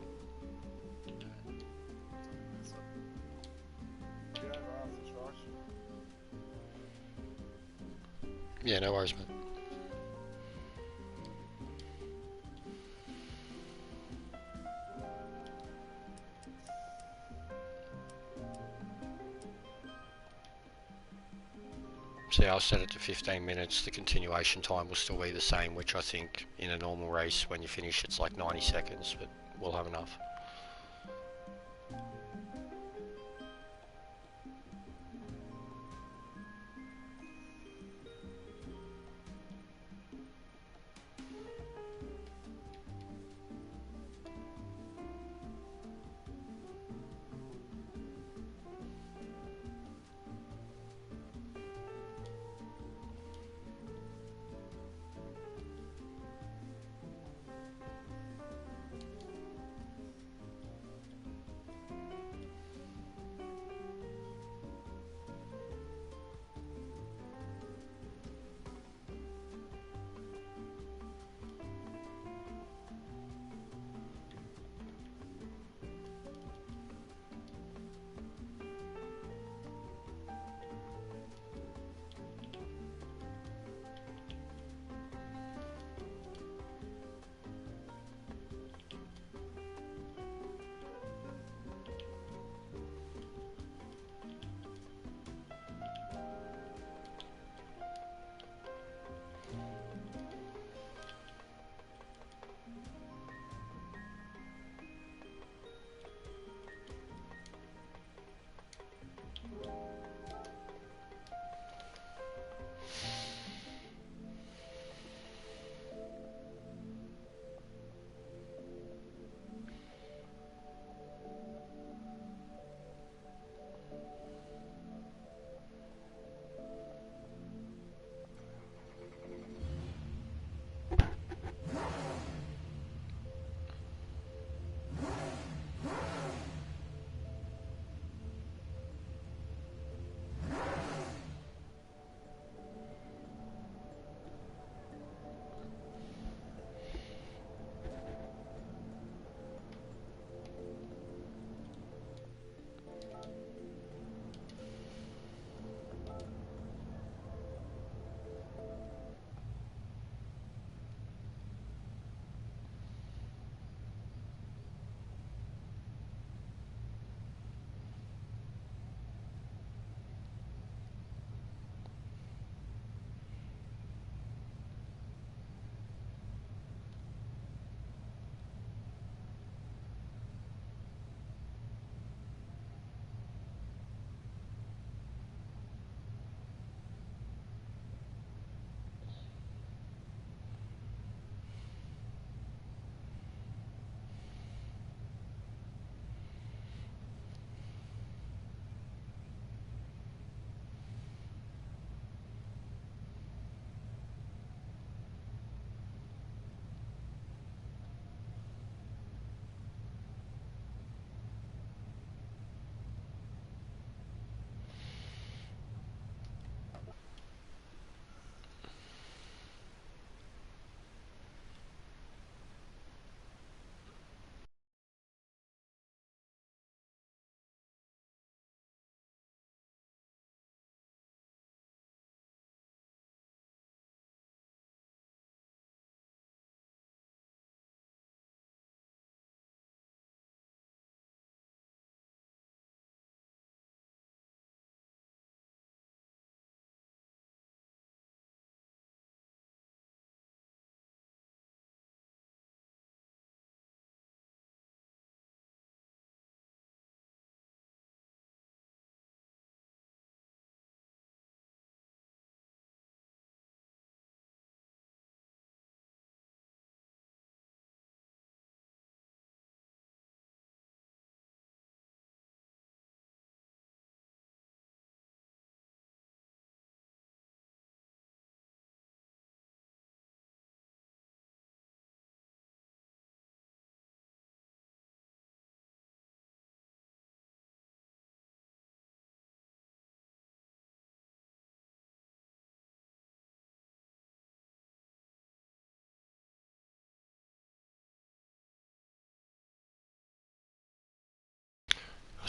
Get over after Josh. Yeah, no worries, mate. See, I'll set it to 15 minutes. The continuation time will still be the same, which I think in a normal race, when you finish, it's like 90 seconds, but we'll have enough.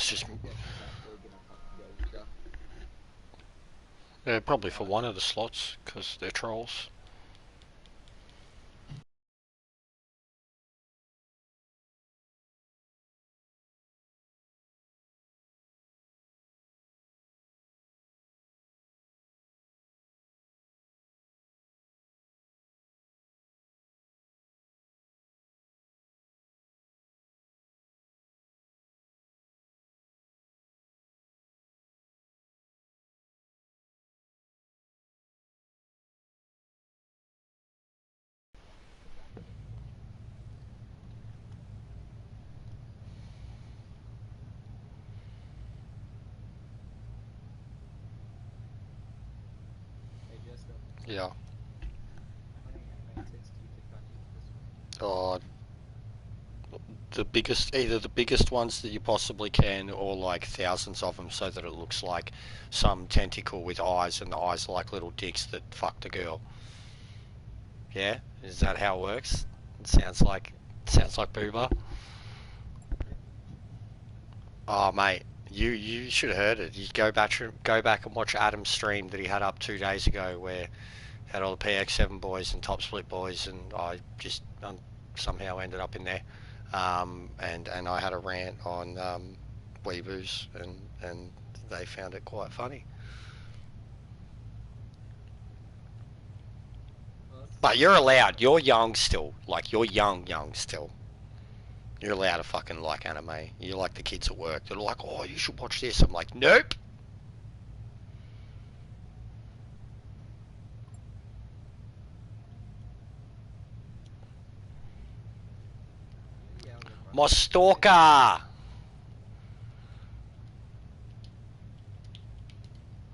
It's just I'm guessing is that still gonna fucking go with ya? probably for one of the slots because they're trolls. Hey Jester, Yeah. how many anime sets do you think I need for this one? Oh, the biggest, either the biggest ones that you possibly can, or like thousands of them, so that it looks like some tentacle with eyes, and the eyes are like little dicks that fucked a girl. Yeah, is that how it works? It sounds like Booba. Yeah. Oh mate, you should have heard it. You go back and watch Adam's stream that he had up 2 days ago, where he had all the PX7 boys and Top Split boys, and I just somehow ended up in there. And I had a rant on Weeboos, and they found it quite funny. Well, But you're allowed. You're young still. Like, you're young still. You're allowed to fucking like anime. You're like the kids at work. They're like, oh, you should watch this. I'm like, nope. yeah, I'll look right My now. stalker.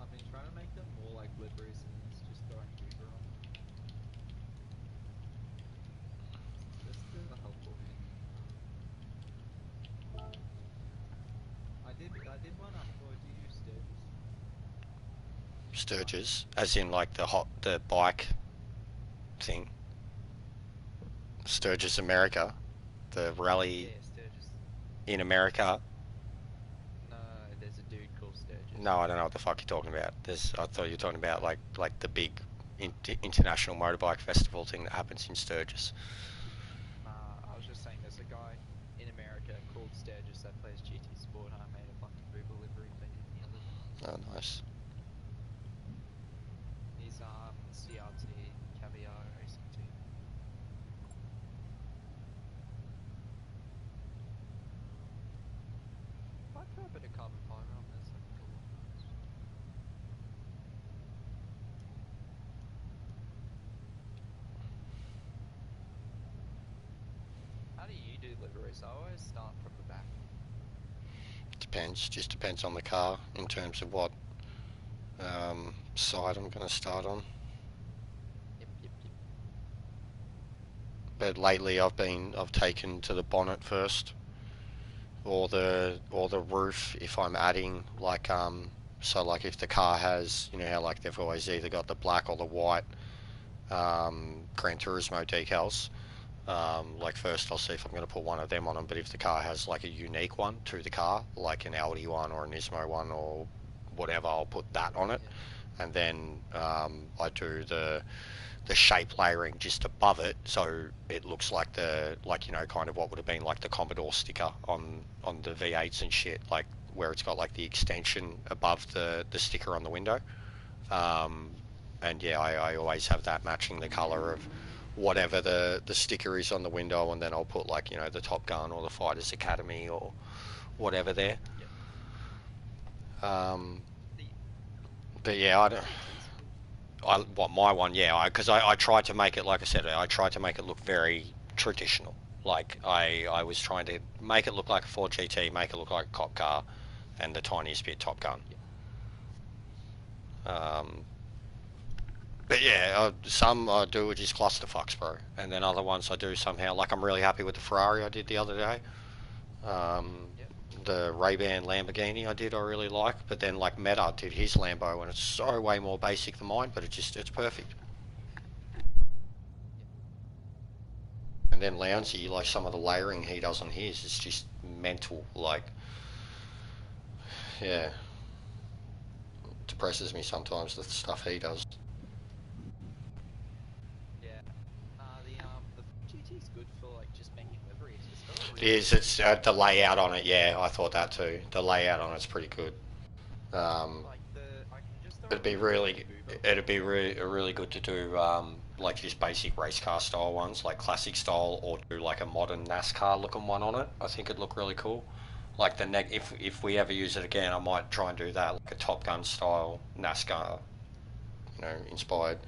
I've been trying to make them more like livery scenes, just throwing Uber on them. Just a helpful hand. I did one up for, do you use Sturgis? Sturgis, as in like the bike thing. Sturgis America, the rally Yeah, Sturgis. in America. No, there's a dude called Sturgis. No, I don't know what the fuck you're talking about. I thought you were talking about like the big international motorbike festival thing that happens in Sturgis. I was just saying there's a guy in America called Sturgis that plays GT Sport, and I made a fucking Uber livery for him the other day. Oh, nice. He's CRT Caviar Racing Team. If I throw a bit of carbon fiber on this, I think it'll look nice. How do you do liveries? I always start from the back. Depends. Just depends on the car in terms of what side I'm going to start on. Yep. But lately I've taken to the bonnet first, or the roof if I'm adding like so like if the car has, you know how like they've always either got the black or the white Gran Turismo decals. Like first I'll see if I'm going to put one of them on them, but if the car has like a unique one to the car, like an Audi one or an Nismo one or whatever, I'll put that on it. Yeah. And then I do the shape layering just above it, so it looks like you know, kind of what would have been like the Commodore sticker on the V8s and shit, like where it's got like the extension above the sticker on the window. And yeah, I always have that matching the color of whatever the sticker is on the window, and then I'll put like, you know, the Top Gun or the Fighters Academy or whatever there. The But yeah, I don't. My one, yeah, because I tried to make it, like I said, I tried to make it look very traditional. Like I was trying to make it look like a Ford GT, make it look like a cop car, and the tiniest bit Top Gun. Um, but yeah, some I do which is clusterfucks, bro, and then other ones I do somehow. Like I'm really happy with the Ferrari I did the other day. Um, Yep. the Ray-Ban Lamborghini I really like, but then like Meta did his Lambo, and it's so way more basic than mine, but it's perfect. And then Lounsey, like some of the layering he does on his, is just mental. Like Yeah. Depresses me sometimes, the stuff he does. Yeah. The GT's good for like just making liveries. It's got a It really is, it's the layout on it, yeah, I thought that too. The layout on it's pretty good. like I can just throw It'd be a livery on really, Booba. it'd be really good to do like just basic race car style ones, like classic style, or do like a modern NASCAR looking one on it. I think it'd look really cool. Like if we ever use it again, I might try and do that, like a Top Gun style NASCAR, inspired.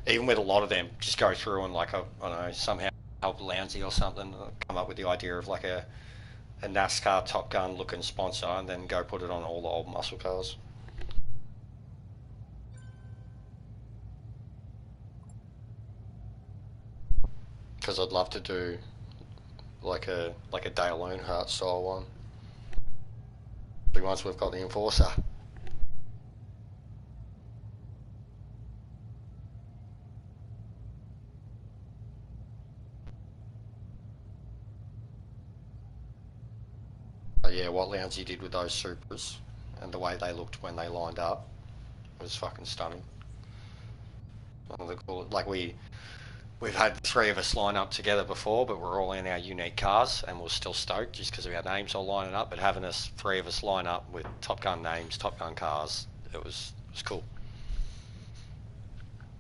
Even with a lot of them, just go through and like I don't know, somehow help Lounsey or something come up with the idea of like a NASCAR Top Gun looking sponsor, and then go put it on all the old muscle cars. Because I'd love to do like a Dale Earnhardt style one. But once we've got the Enforcer. But yeah, what Lounsey did with those Supras and the way they looked when they lined up was fucking stunning. One of the cool, like we've had three of us line up together before, but we're all in our unique cars, and we're still stoked just because of our names all lining up. But having us three of us line up with Top Gun names, Top Gun cars, it was cool.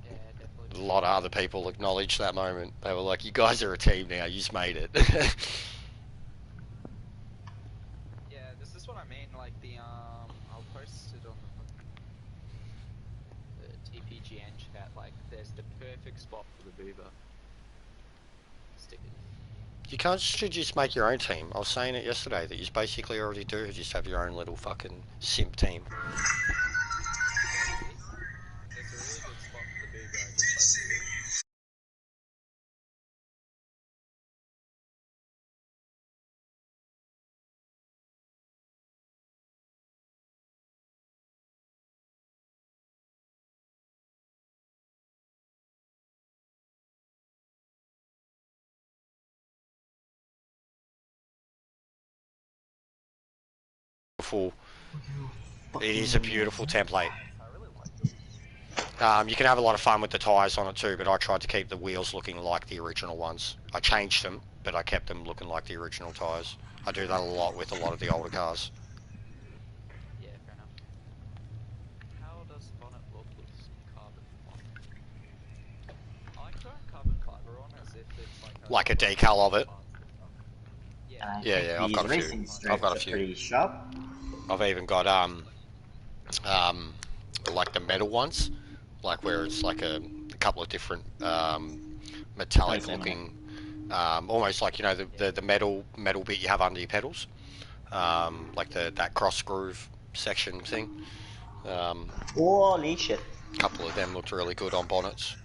Yeah, definitely. A lot of other people acknowledged that moment. They were like, "You guys are a team now. You just made it." Yeah, this is what I mean. Like I'll post it on the TPGN chat. Like, there's the perfect spot for the Booba stickers. You can't just make your own team. I was saying it yesterday that you basically already do. Just have your own little fucking simp team. There's a really good spot for the Booba. I just posted it. It is a beautiful template. I really like it. You can have a lot of fun with the tyres on it too, but I tried to keep the wheels looking like the original ones. I changed them, but I kept them looking like the original tyres. I do that a lot with a lot of the older cars. Yeah, fair enough. How does the bonnet look with some carbon on? I like throwing carbon fiber on as if it's Like a decal of it. Yeah. And I Yeah, think yeah, I've these got a few. racing I've stripes got a are few. pretty sharp. I've even got like the metal ones, like where it's like a couple of different metallic looking, almost like the metal bit you have under your pedals, like that cross groove section thing. Holy shit. A couple of them looked really good on bonnets.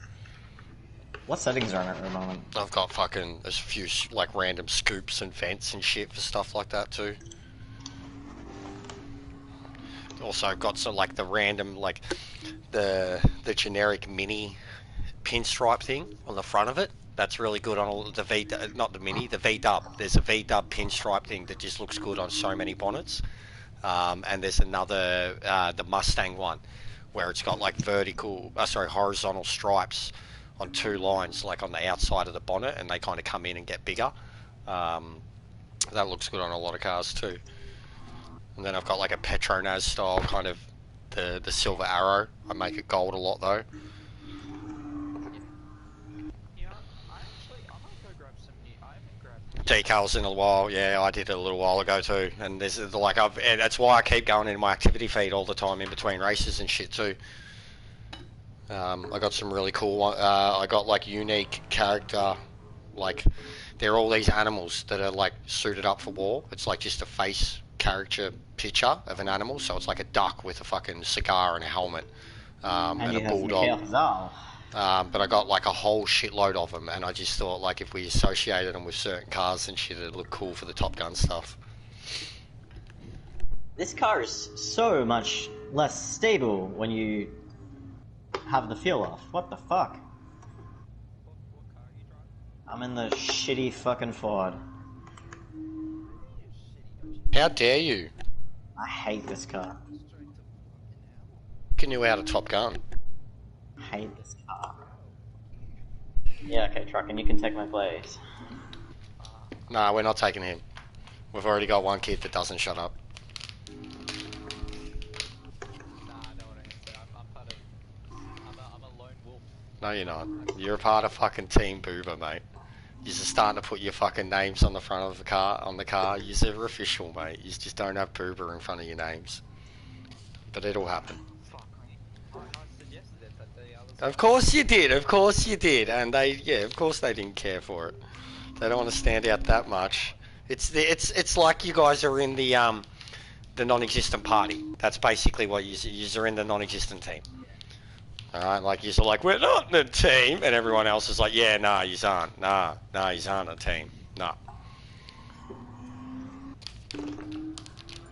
What settings are on it at the moment? I've got fucking a few like random scoops and vents and shit for stuff like that too. Also got some like the random like the generic mini pinstripe thing on the front of it. That's really good on all the V, not the mini, the V dub. There's a V dub pinstripe thing that just looks good on so many bonnets. And there's another, the Mustang one, where it's got like horizontal stripes on two lines, like on the outside of the bonnet, and they kind of come in and get bigger. That looks good on a lot of cars too. And then I've got like a Petronas style kind of the silver arrow. I make it gold a lot though. Yeah, I might go grab some new. I haven't grabbed Decals in a while, yeah, I did it a little while ago too, and that's why I keep going in my activity feed all the time in between races and shit too. I got some really cool one. I got like unique character, like they're all these animals that are like suited up for war. It's like just a face caricature picture of an animal, so it's like a duck with a fucking cigar and a helmet, And and you a have bulldog. Mikhail Zal. But I got like a whole shitload of them, and I just thought like if we associated them with certain cars and shit, it'd look cool for the Top Gun stuff. This car is so much less stable when you have the fuel off. What the fuck? what car are you driving? I'm in the shitty fucking Ford. You're shitty, don't you? How dare you? I hate this car. Can you out of Top Gun? Hate this car. Yeah, okay, Truckin', you can take my place. Nah, we're not taking him. We've already got one kid that doesn't shut up. Nah, I know what I said. I'm part of. I'm a lone wolf. No, you're not. You're a part of fucking Team Boober, mate. You're just starting to put your fucking names on the front of the car. You're official, mate. You just don't have Boober in front of your names. But it'll happen. Fuck me. I suggested it, but the others. Of course you did. Of course you did. And of course they didn't care for it. They don't want to stand out that much. It's like you guys are in the non-existent party. That's basically what you're in the non-existent team. Alright, like you're like, we're not in a team, and everyone else is like, yeah, nah, you aren't. Nah, you aren't a team. Nah.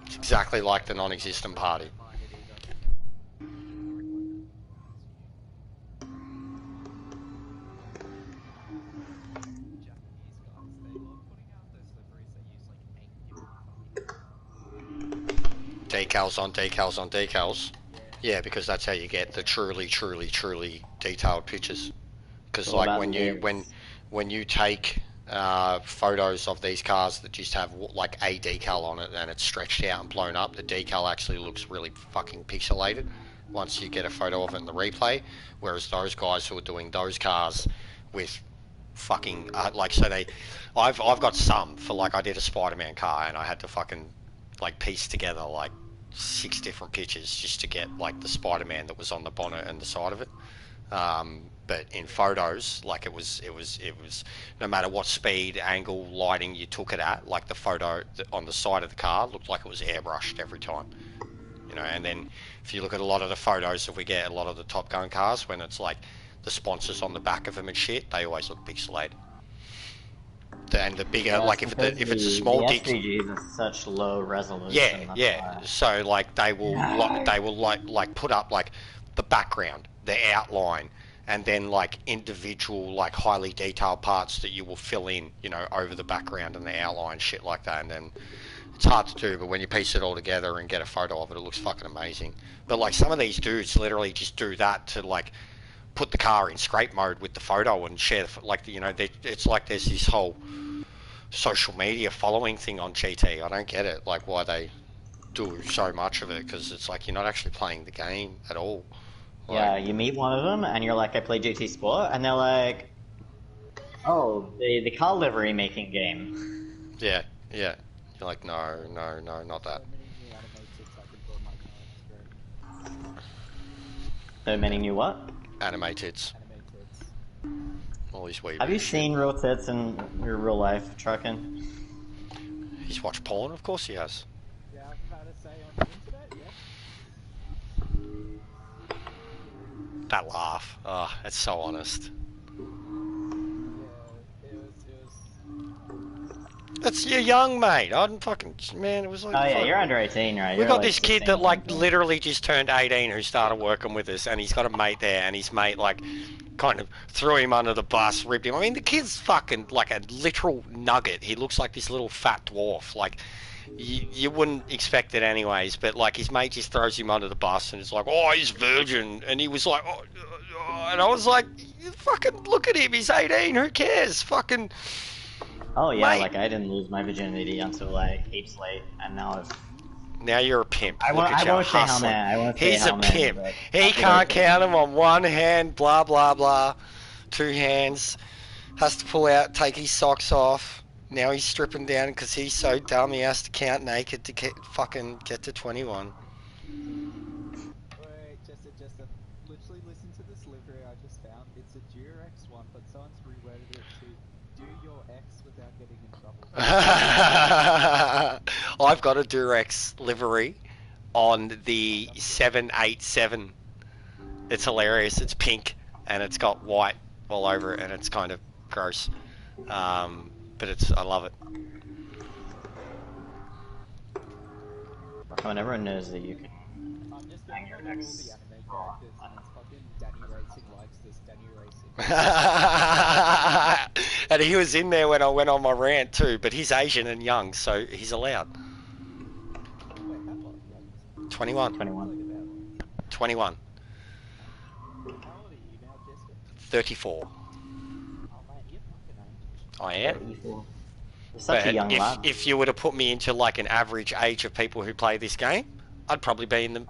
It's exactly like the non-existent party. Decals on decals on decals. Yeah, because that's how you get the truly detailed pictures. Because like when you take photos of these cars that just have like a decal on it and it's stretched out and blown up, the decal actually looks really fucking pixelated once you get a photo of it in the replay. Whereas those guys who are doing those cars with fucking I've got some for like I did a Spider-Man car and I had to fucking like piece together like 6 different pictures just to get like the Spider-Man that was on the bonnet and the side of it. But in photos, like it was no matter what speed, angle, lighting you took it at, like the photo on the side of the car looked like it was airbrushed every time. You know, and then if you look at a lot of the photos, if we get a lot of the Top Gun cars, when it's like the sponsors on the back of them and shit, they always look pixelated. And the bigger, like if it's a small the SVGs are such low resolution. Yeah. So like they will like put up like the background, the outline, and then like individual like highly detailed parts that you will fill in, you know, over the background and the outline, shit like that. And then it's hard to do, but when you piece it all together and get a photo of it, it looks fucking amazing. But like some of these dudes literally just do that to like put the car in scrape mode with the photo and share it's like there's this whole social media following thing on GT. I don't get it, like why they do so much of it, because it's like you're not actually playing the game at all. Like, yeah, you meet one of them and you're like, I play GT Sport, and they're like, oh, the car livery making game. Yeah. You're like, no, not that. So many new what? Animateds. All these weird. Have you seen real tits in your real life, Truckin'? He's watched porn? Of course he has. Yeah, I was about to say on the internet, yes. That laugh. Oh, that's so honest. Yeah, it was... That's you're young, mate. I didn't fucking man. It was like. Oh yeah, you're under 18, right? We You're got like this kid 16, that like 17. literally just turned 18 who started working with us, and he's got a mate there, and his mate like kind of threw him under the bus, ripped him. I mean, the kid's fucking like a literal nugget. He looks like this little fat dwarf. Like you wouldn't expect it anyways, but like his mate just throws him under the bus, and it's like, oh, he's virgin, and he was like, oh, and I was like, fucking look at him, he's 18. Who cares? Fucking. Oh yeah, mate. like I didn't lose my virginity until like heaps late, and now You're a pimp. I Look at you won't say how hustling. many. I won't say He's how a many, pimp. but He can't count them on one hand, blah, blah, blah. 2 hands. Has to pull out, take his socks off. Now he's stripping down because he's so dumb he has to count naked to get to 21. Wait, just a... Literally listen to this livery I just found. It's a Durex one, but someone's reworded it to do your ex without getting in trouble. I've got a Durex livery on the 787. It's hilarious. It's pink and it's got white all over it, and it's kind of gross. But I love it. when everyone knows that you can. I'm just Bang going your through all ex. the anime characters, and it's fucking Danny Racing likes this, Danny Racing. And he was in there when I went on my rant too, but he's Asian and young, so he's allowed. Wait, how long? 21. 21. 21. How old are you now, Jessica? 34. Oh, mate, you're fucking ancient. I am. 34. You're such a But young lad. if you were to put me into like an average age of people who play this game, I'd probably be in the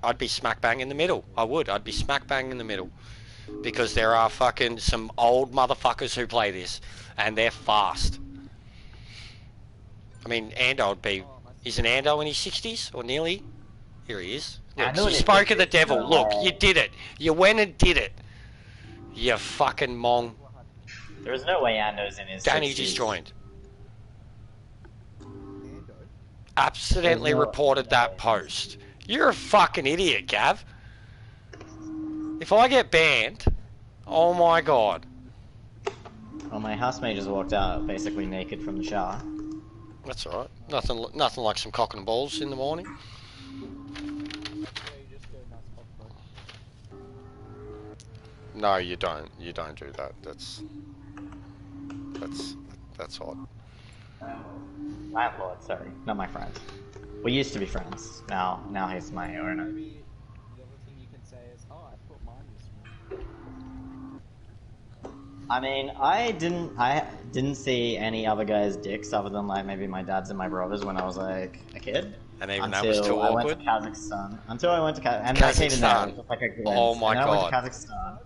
I'd be smack bang in the middle. I would. I'd be smack bang in the middle, because there are fucking some old motherfuckers who play this, and they're fast. I mean, Ando would be. Isn't Ando in his 60s or nearly? Here he is. Look, you spoke of the devil. Look, you did it. You went and did it. You fucking mong. There is no way Ando's in his Danny 60s. just joined. Ando? Accidentally reported that post. You're a fucking idiot, Gav. If I get banned, oh my god. Well, my housemate just walked out, basically naked from the shower. That's alright. Nothing like some cock and balls in the morning. Yeah, you just go nice pop, bro. No, you don't. You don't do that. That's odd. Landlord, sorry, not my friend. We used to be friends. Now he's my owner. Maybe the other thing you can say is, oh, I thought mine was small. I mean, I didn't see any other guys' dicks other than like maybe my dad's and my brother's when I was like a kid. And even that was too I awkward. went to Kazakhstan. Until I went to Kazakhstan. And that's even that. It was just like a glimpse. Oh my and I god. went to Kazakhstan.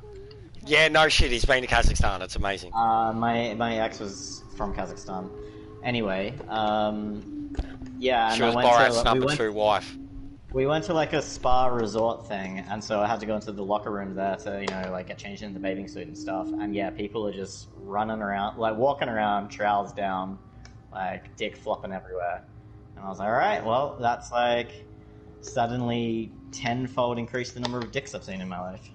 Yeah, no shit. He's been to Kazakhstan. It's amazing. My ex was from Kazakhstan. Anyway, yeah. She and was I went Borat's to, number 2 wife. We went to like a spa resort thing, and so I had to go into the locker room there to, you know, like get changed in the bathing suit and stuff. And yeah, people are just running around, like walking around, trowels down, like dick flopping everywhere. And I was like, all right, well, that's like suddenly tenfold increased the number of dicks I've seen in my life.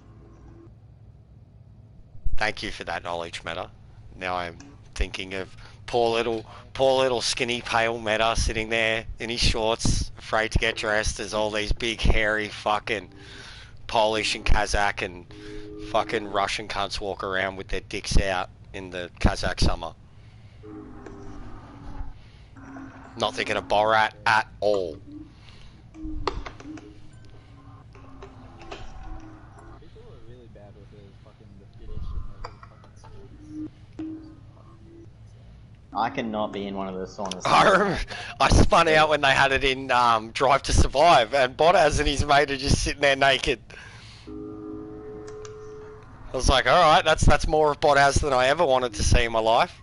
Thank you for that knowledge, Meta. Now I'm thinking of poor little skinny pale Meta sitting there in his shorts, afraid to get dressed as all these big hairy fucking Polish and Kazakh and fucking Russian cunts walk around with their dicks out in the Kazakh summer. Not thinking of Borat at all. People are really bad with the finish and the fucking skins. I cannot be in one of those saunas. I remember, I spun out when they had it in Drive to Survive, and Bottas and his mate are just sitting there naked. I was like, alright, that's more of Bottas than I ever wanted to see in my life.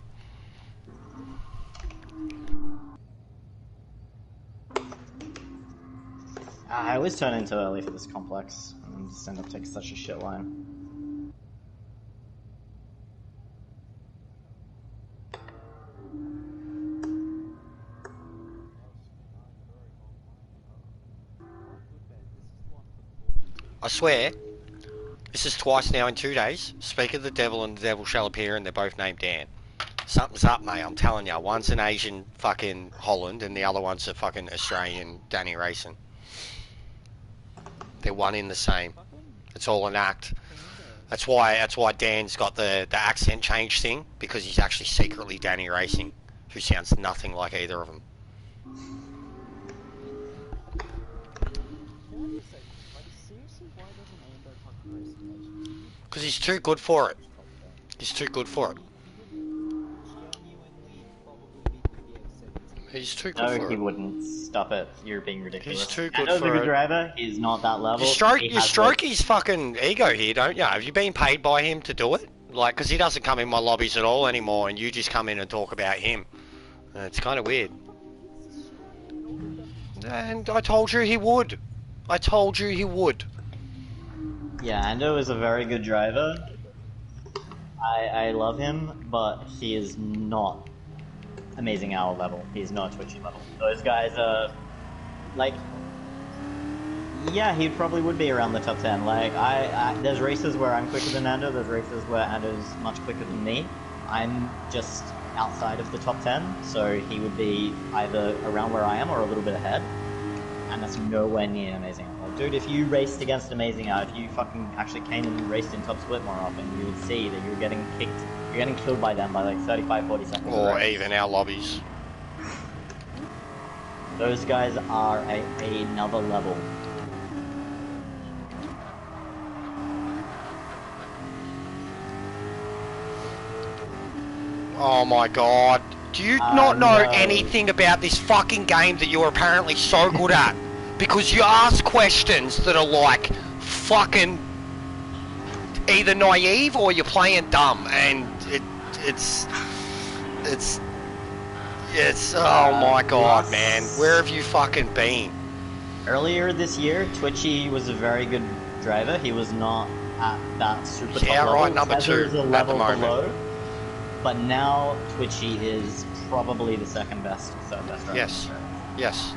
I always turn in too early for this complex, and just end up taking such a shit line. I swear, this is twice now in 2 days. Speak of the devil and the devil shall appear, and they're both named Dan. Something's up, mate, I'm telling ya. One's an Asian fucking Holland, and the other one's a fucking Australian Danny Racing. They're one in the same. It's all an act. That's why Dan's got the accent change thing, because he's actually secretly Danny Racing, who sounds nothing like either of them. Because he's too good for it. He's too good for it. He's too good for it. No, he wouldn't. Stop it. You're being ridiculous. He's too good Ando's for a good it. driver. He's not that level. You stroke his fucking ego here, don't you? Have you been paid by him to do it? Like, because he doesn't come in my lobbies at all anymore, and you just come in and talk about him. It's kind of weird. And I told you he would. I told you he would. Yeah, Ando is a very good driver. I love him, but he is not amazing hour level. He's not Twitchy level. Those guys are, like, yeah, he probably would be around the top 10. Like, there's races where I'm quicker than Ando, there's races where Ando's much quicker than me. I'm just outside of the top 10, so he would be either around where I am or a little bit ahead. And that's nowhere near amazing. Like, dude, if you raced against amazing hour, if you fucking actually came and raced in top split more often, you would see that you're getting kicked, you're getting killed by them by like 35-40 seconds. Or even our lobbies. Those guys are another level. Oh my god. Do you not know anything about this fucking game that you're apparently so good at? Because you ask questions that are like fucking either naive or you're playing dumb, and it's oh my god, man. Where have you fucking been? Earlier this year, Twitchy was a very good driver. He was not at that super top Yeah, level. right, number Tether 2 is a at the level moment. below. But now Twitchy is probably the second best, third best driver. Yes. Yes.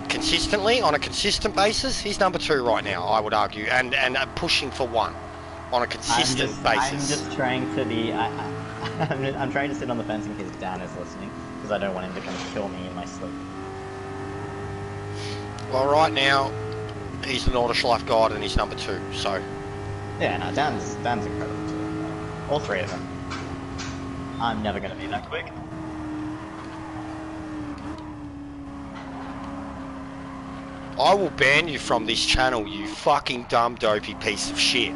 Consistently, on a consistent basis, he's number 2 right now, I would argue, and pushing for 1 on a consistent basis. I'm just trying to be. I'm trying to sit on the fence in case Dan is listening, because I don't want him to come kill me in my sleep. Well, right now, he's the Nordscliefe guide and he's number 2, so... Yeah, no, Dan's incredible too. All three of them. I'm never gonna be that quick. I will ban you from this channel, you fucking dumb dopey piece of shit.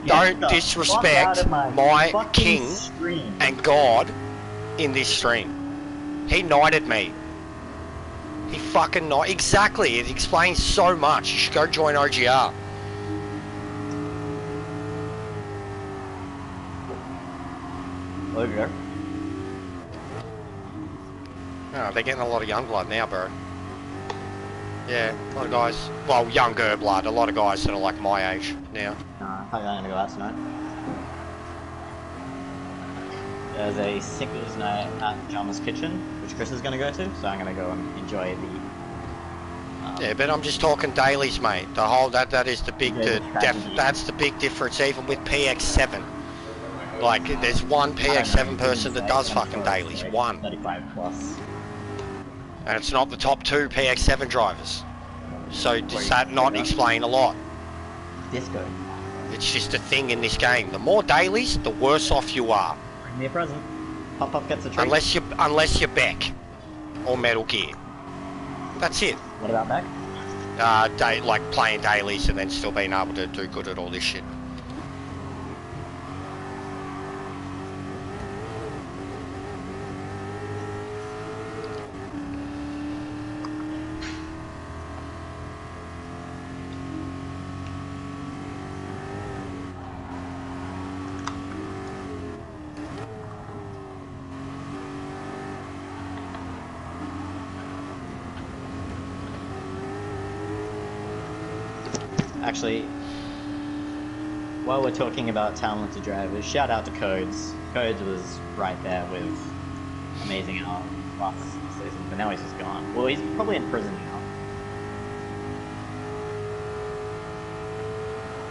Don't disrespect my king stream. and God in this stream. He knighted me. He fucking knighted... Exactly, it explains so much. You should go join OGR. Over. Oh, they're getting a lot of young blood now, bro. Yeah, a lot of guys. Well, younger blood. A lot of guys that are like my age now. I thought you were gonna go out tonight. There's a singles night at Jama's Kitchen, which Chris is gonna go to, so I'm gonna go and enjoy the... Yeah, but I'm just talking dailies, mate. The whole that is the big that's the big difference, even with PX7. Like, there's one PX7 person that does fucking dailies. One. 35 plus. And it's not the top 2 PX7 drivers. So does that not explain a lot? Disco. It's just a thing in this game. The more dailies, the worse off you are. Bring me a present. Pop gets a treat. Unless you're Beck or Metal Gear. That's it. What about Beck? Like playing dailies and then still being able to do good at all this shit. Actually, while we're talking about talented drivers, shout out to Codes. Codes was right there with amazing hour last season, but now he's just gone. Well, he's probably in prison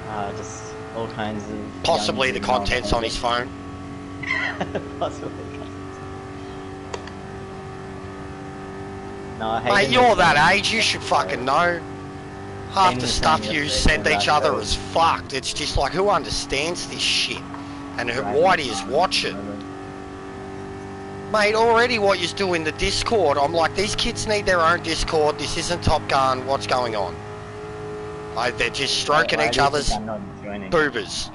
now. Just all kinds of... Possibly the contents on his phone. Possibly the contents. No, I hate Mate, him you're with that age, you should fucking know. Half Hayden the was stuff saying you yesterday send about each other Codes. is fucked. It's just like, who understands this shit? And Right why now, do you watch it? Mate, already what you do in the Discord, I'm like, these kids need their own Discord. This isn't Top Gun. What's going on? They're just stroking Why each do you other's think I'm not joining? boobers.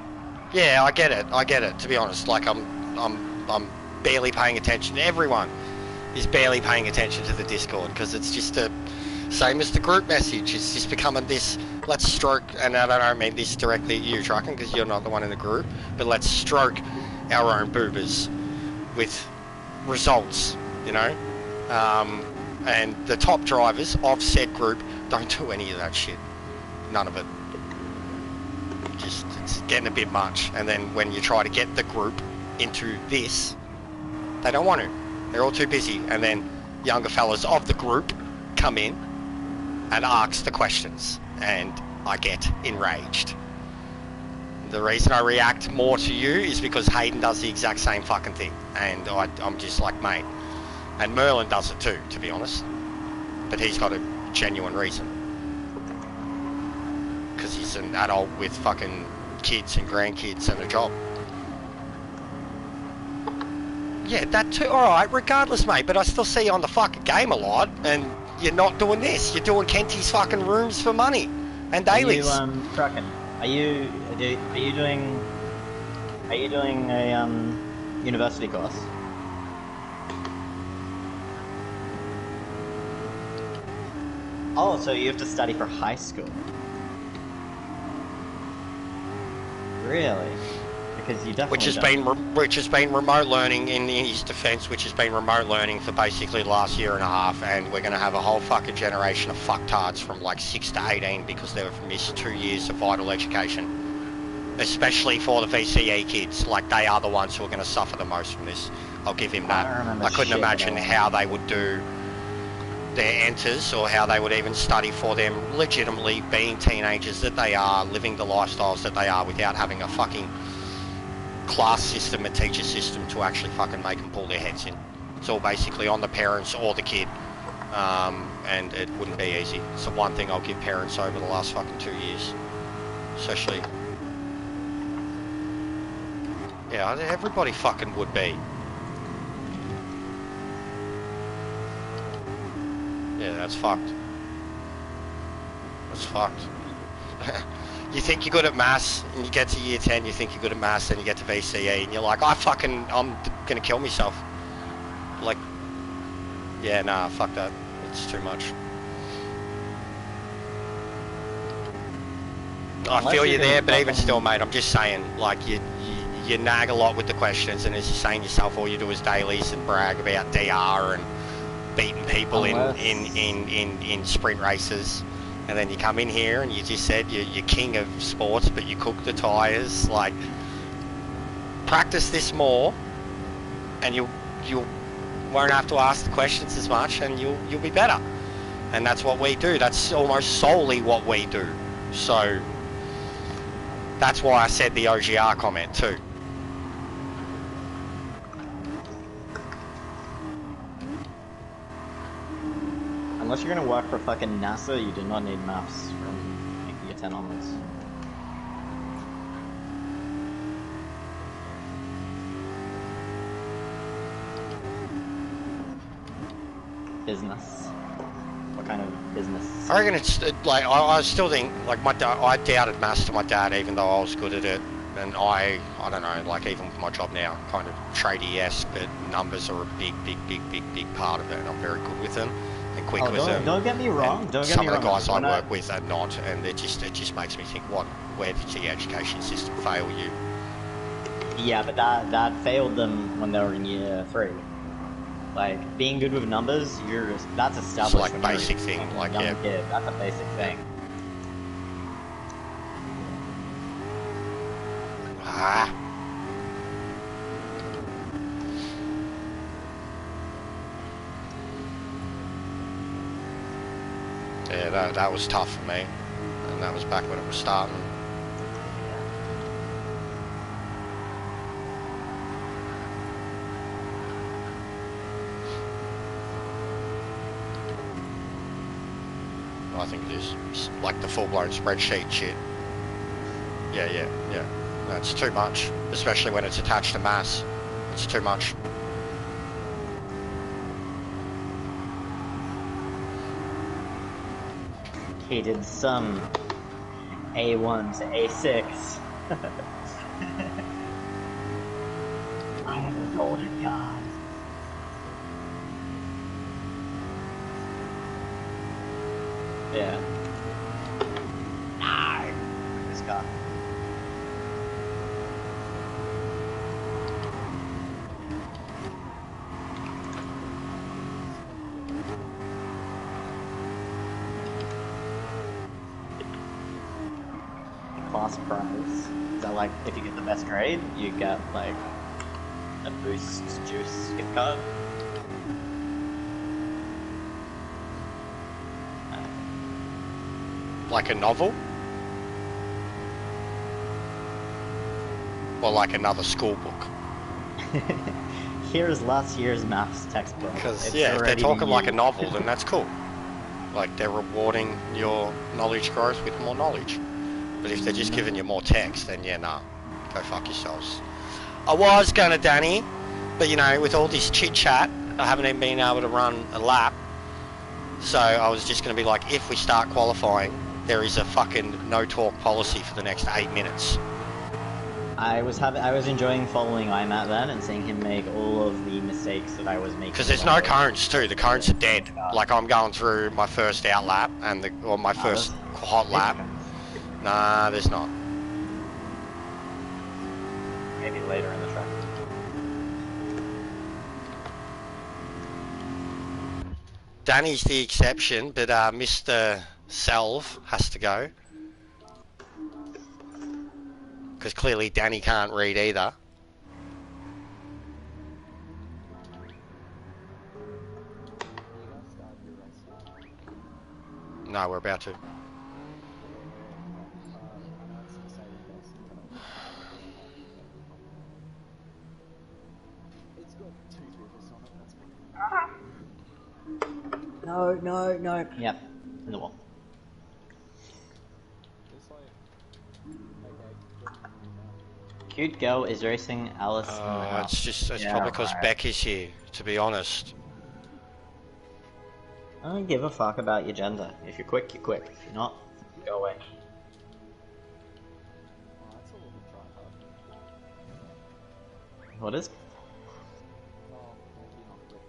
Yeah, I get it, to be honest. Like, I'm barely paying attention. Everyone is barely paying attention to the Discord because it's just a... Same as the group message, it's just becoming this, let's stroke, and I don't mean this directly at you, Trucken, because you're not the one in the group, but let's stroke our own boobers with results, you know? And the top drivers of said group don't do any of that shit. None of it. Just, it's getting a bit much, and then when you try to get the group into this, they don't want to. They're all too busy, and then younger fellas of the group come in and ask the questions, and I get enraged. The reason I react more to you is because Hayden does the exact same fucking thing, and I'm just like, mate. And Merlin does it too, to be honest, but he's got a genuine reason, because he's an adult with fucking kids and grandkids and a job. Yeah, that too. Alright, regardless, mate, but I still see you on the fucking game a lot, and you're not doing this. You're doing Kenty's fucking rooms for money. And dailies. Are you, Kraken, are you doing a, university course? Oh, so you have to study for high school? Really? Because you definitely which has been remote learning in his defence, which has been remote learning for basically the last year and a half, and we're going to have a whole fucking generation of fucktards from like 6 to 18 because they've missed 2 years of vital education, especially for the VCE kids. Like, they are the ones who are going to suffer the most from this. I'll give him that. I couldn't imagine how they would do their enters, or how they would even study for them legitimately being teenagers that they are, living the lifestyles that they are, without having a fucking class system, a teacher system to actually fucking make them pull their heads in. It's all basically on the parents or the kid, and it wouldn't be easy. It's the one thing I'll give parents over the last fucking 2 years, especially. Yeah, everybody fucking would be. Yeah, that's fucked. That's fucked. You think you're good at maths, and you get to year 10, you think you're good at maths, and you get to VCE, and you're like, I'm gonna kill myself. Like, yeah, nah, fuck that. It's too much. I feel you there, but even still, mate, I'm just saying, like, you nag a lot with the questions, and as you're saying yourself, all you do is dailies and brag about DR and beating people in sprint races. And then you come in here and you just said you're king of sports, but you cook the tyres. Like, practice this more, and you won't have to ask the questions as much, and you'll be better. And that's what we do. That's almost solely what we do. So that's why I said the OGR comment too. Unless you're gonna work for fucking NASA, you do not need maths from like year 10 onwards. Business. What kind of business? I reckon it's like, I still think, like, my dad, I doubted maths to my dad even though I was good at it. And I don't know, like, even with my job now, kind of tradie-esque, but numbers are a big part of it, and I'm very good with them. And quick with them. Don't get me wrong. Some of the guys I work with are not, and it just makes me think, where did the education system fail you? Yeah, but that failed them when they were in year 3. Like, being good with numbers, that's established. It's like basic thing, like, yeah. Kid. That's a basic thing. Ah. Yeah, that was tough for me, and that was back when it was starting. I think it is, like, the full-blown spreadsheet shit. Yeah. That's too much, especially when it's attached to maths. It's too much. He did some A1 to A6. I am the golden god. Yeah. No! This guy. Class prize. Is that like, if you get the best grade, you get like a Boost Juice gift card? Like a novel? Or like another school book? Here's last year's maths textbook. Because, yeah, if they're talking like a novel, then that's cool. Like, they're rewarding your knowledge growth with more knowledge. But if they're just giving you more text, then yeah, nah. Go fuck yourselves. I was gonna, Danny, But you know, with all this chit chat, I haven't even been able to run a lap. So I was just going to be like, if we start qualifying, there is a fucking no talk policy for the next 8 minutes. I was enjoying following IMAT then and seeing him make all of the mistakes that I was making. Because there's no currents too. The currents are dead. Like I'm going through my first out lap and or my first hot lap. Nah, there's not. Maybe later in the track. Danny's the exception, but Mr. Salve has to go. Because clearly Danny can't read either. No, we're about to. It's got 2 rivers on it, that's pretty good. No, no, no. Yep, in the wall. Just like, okay, good. Cute girl is racing Alice in the house. It's probably because Beck is here, to be honest. I don't give a fuck about your gender. If you're quick, you're quick. If you're not, go away. Oh, that's a little try hard. What is? Oh, maybe not quick,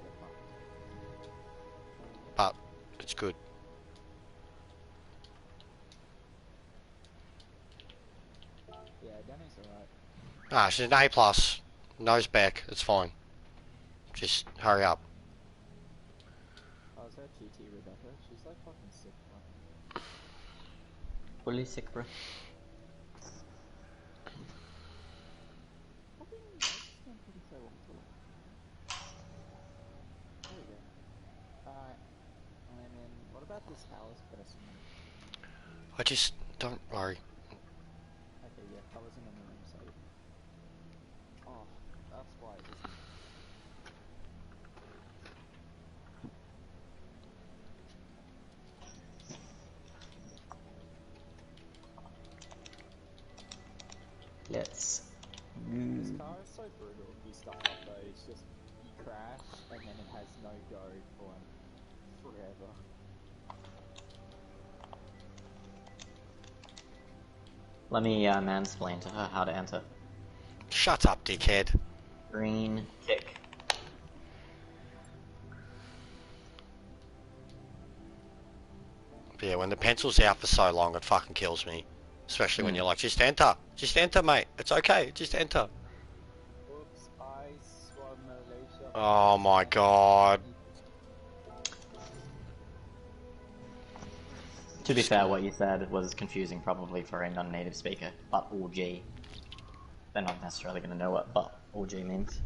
But it's good. yeah, Danny's alright. Ah, she's an A+. Knows Beck. It's fine. Just hurry up. Oh, is that GT Rebecca? She's like fucking sick, bro. Fully sick, bro. There we go. Alright. And then, what about this Alice person? I just don't worry. Okay, yeah, I wasn't in the room, so... Oh, that's why it isn't. Let's. This car is so brutal if you start off though, it's just, you crash, and then it has no go for forever. Let me mansplain to her how to enter. Shut up, dickhead. Green tick. But yeah, when the pencil's out for so long, it fucking kills me. Especially when you're like, just enter, mate. It's okay, just enter. Oops, I swam Malaysia. Oh my god. To be fair, what you said was confusing probably for a non-native speaker, but all G. They're not necessarily going to know what but all G means.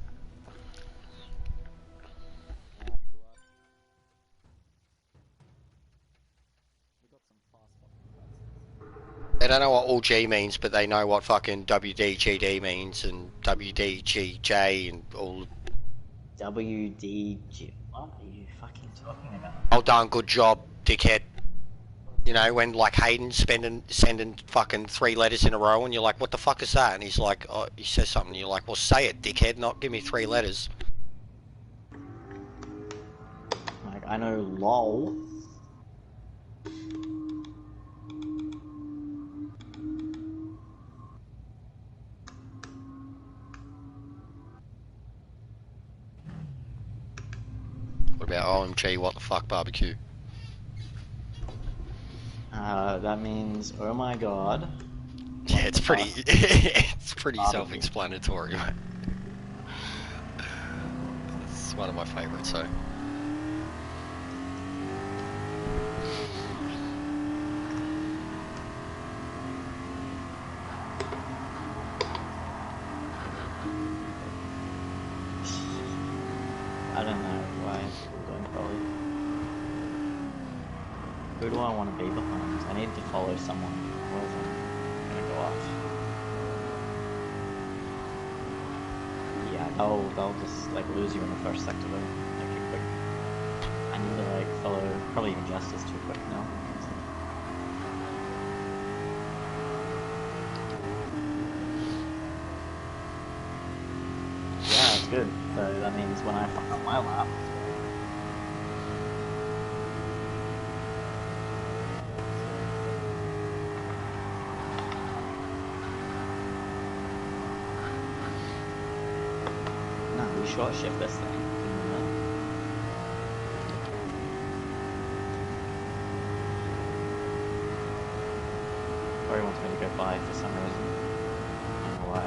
They don't know what all G means, but they know what fucking WDGD means and WDGJ and all. WDG. What are you fucking talking about? Well done, good job, dickhead. You know, when like Hayden's sending fucking 3 letters in a row and you're like, what the fuck is that? And he's like, oh, he says something and you're like, well say it, dickhead, not give me 3 letters. Like, I know LOL. What about OMG, what the fuck barbecue? That means, oh my god. Yeah, it's pretty, it's pretty Barbecue. self-explanatory, mate. It's one of my favourites, so. I don't know why people don't follow. Who do I want to be behind? I need to follow someone. Where is I'm gonna go off. Yeah, they'll just like lose you in the first sector though. Like you're quick. I need to like follow probably even Justice too quick now. Yeah, good. So that means when I fuck up my lap, no, we short shift this thing. Corey wants me to go by for some reason. I don't know why.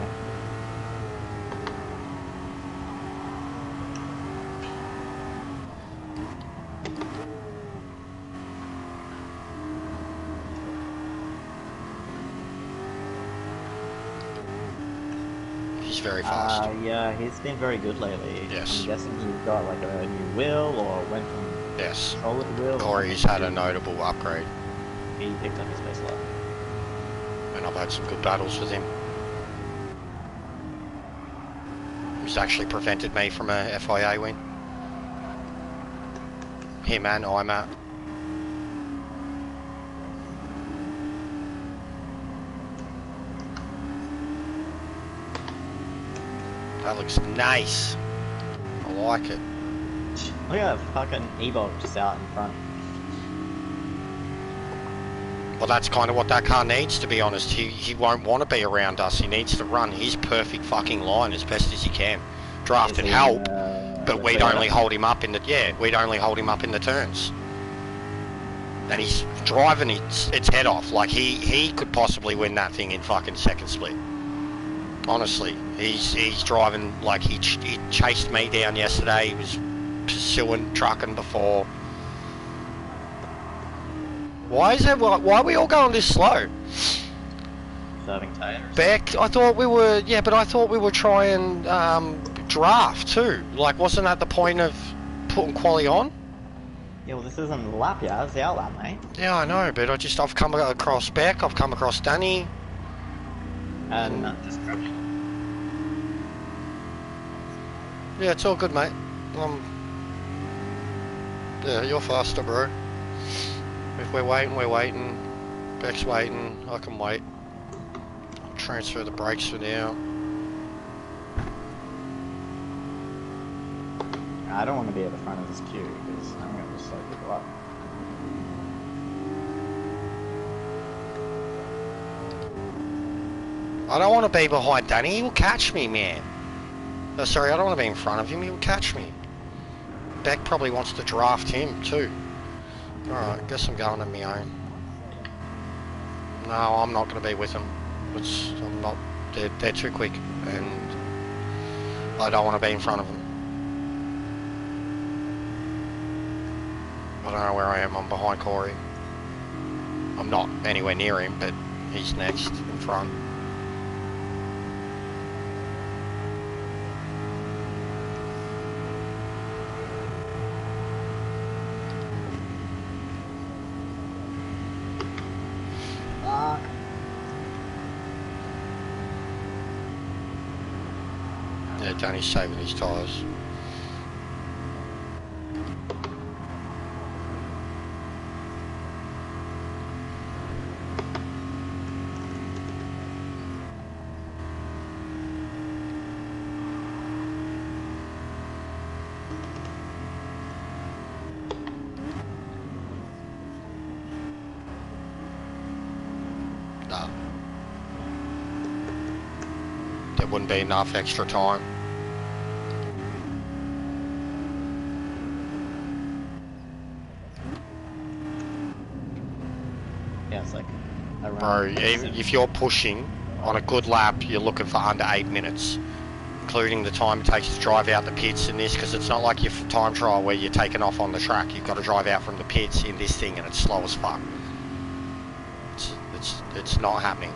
He's very fast. Yeah, he's been very good lately. Yes. I'm guessing he got like a new wheel or went from Yes. solid wheel. Corey's had a notable upgrade, He picked up his pace a lot. and I've had some good battles with him. He's actually prevented me from a FIA win. Him and I'm at. That looks nice. I like it. Look at that fucking E-Bolt just out in front. Well, that's kind of what that car needs, to be honest. He won't want to be around us. He needs to run his perfect fucking line as best as he can. Draft and help, but we'd only hold him up in the we'd only hold him up in the turns. And he's driving its head off. Like he could possibly win that thing in fucking second split. Honestly, he's driving like he chased me down yesterday. He was pursuing, trucking before. Why are we all going this slow? Serving tires. Beck, I thought we were, but I thought we were trying draft too. Like, wasn't that the point of putting quali on? Yeah, well, this isn't the lap yet. It's the out lap, mate. Yeah, I know, but I've come across Beck, I've come across Danny. And just crashing. Yeah, it's all good, mate. Yeah, you're faster, bro. If we're waiting, we're waiting. Beck's waiting, I can wait. I'll transfer the brakes for now. I don't want to be at the front of this queue because I'm going to just slow people up. I don't want to be behind Danny, he will catch me, man. Oh, sorry, I don't want to be in front of him, he will catch me. Beck probably wants to draft him too. Alright, guess I'm going on my own. No, I'm not going to be with them. I'm not. They're too quick, and I don't want to be in front of them. I don't know where I am. I'm behind Corey. I'm not anywhere near him, but he's next in front. Yeah, Danny's saving his tyres. No. There wouldn't be enough extra time. Yeah, it's like around. Bro, even if you're pushing on a good lap, you're looking for under 8 minutes, including the time it takes to drive out the pits in this, because it's not like your time trial where you're taking off on the track. You've got to drive out from the pits in this thing, and it's slow as fuck. It's not happening.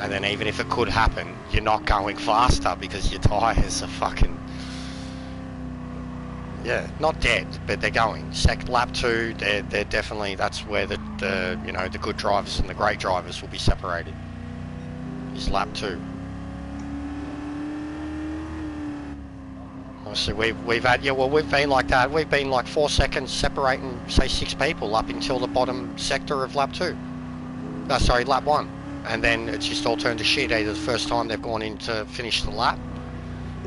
And then even if it could happen, you're not going faster because your tyres are fucking... Yeah, not dead, but they're going. Lap 2, they're definitely, that's where the good drivers and the great drivers will be separated. Is lap 2. Obviously we've had, we've been like that. We've been like 4 seconds separating, say, 6 people up until the bottom sector of lap 2. Sorry, lap 1. And then it's just all turned to shit. Either the first time they've gone in to finish the lap,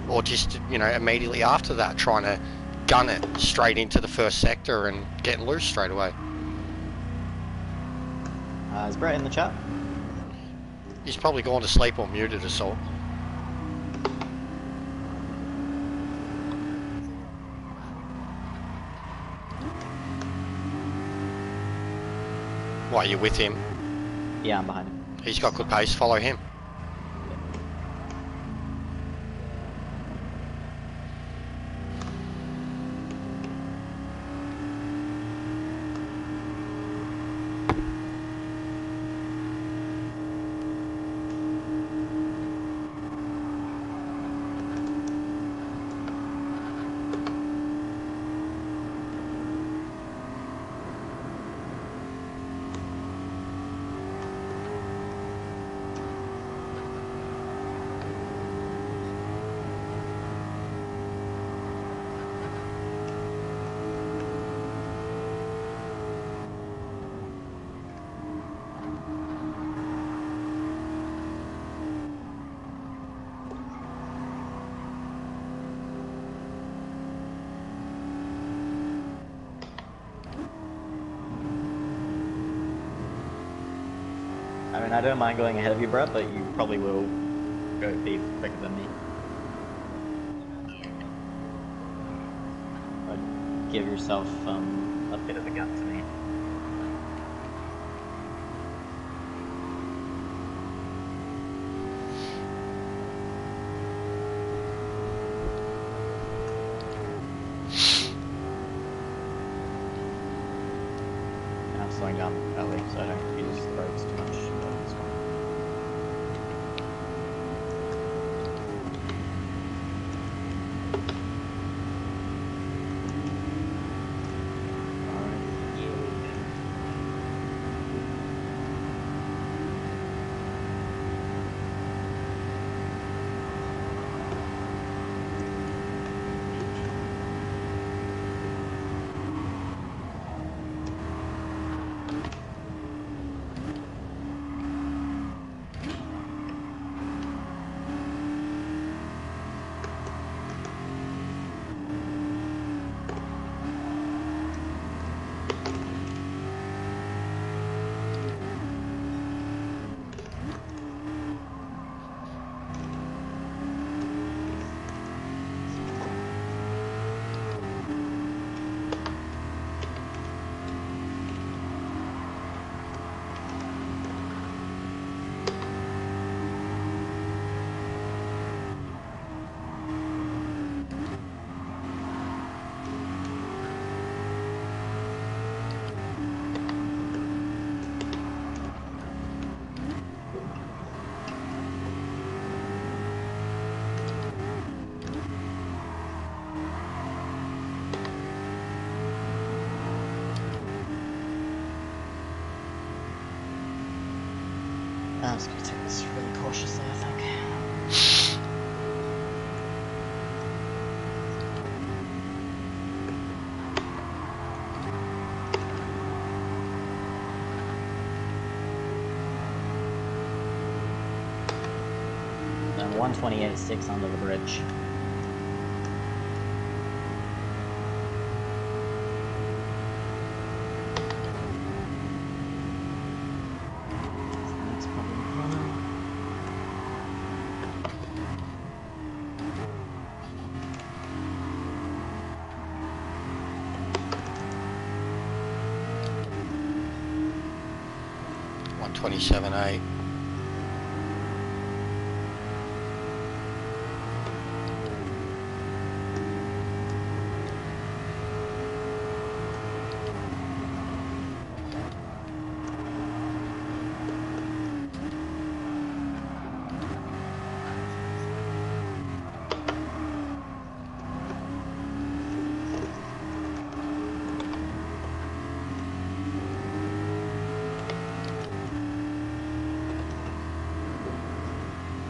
or just, you know, immediately after that, trying to gun it straight into the first sector and getting loose straight away. Is Brett in the chat? He's probably gone to sleep or muted us all. What, you with him? Yeah, I'm behind him. He's got good pace, follow him. I mean, I don't mind going ahead of you, Brett, but you probably will be quicker than me. But give yourself a bit of a gap to me. And I'm slowing down early, so I don't use the brakes too much. But it's fine. I'm just gonna take this really cautiously, I think. And 128.6 under the bridge. That's probably fine. One 127.8.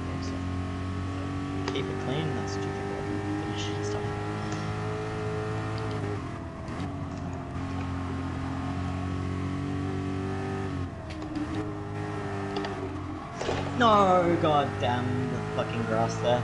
Okay, so keep it clean, that's difficult. Finishing stuff. No, god damn the fucking grass there.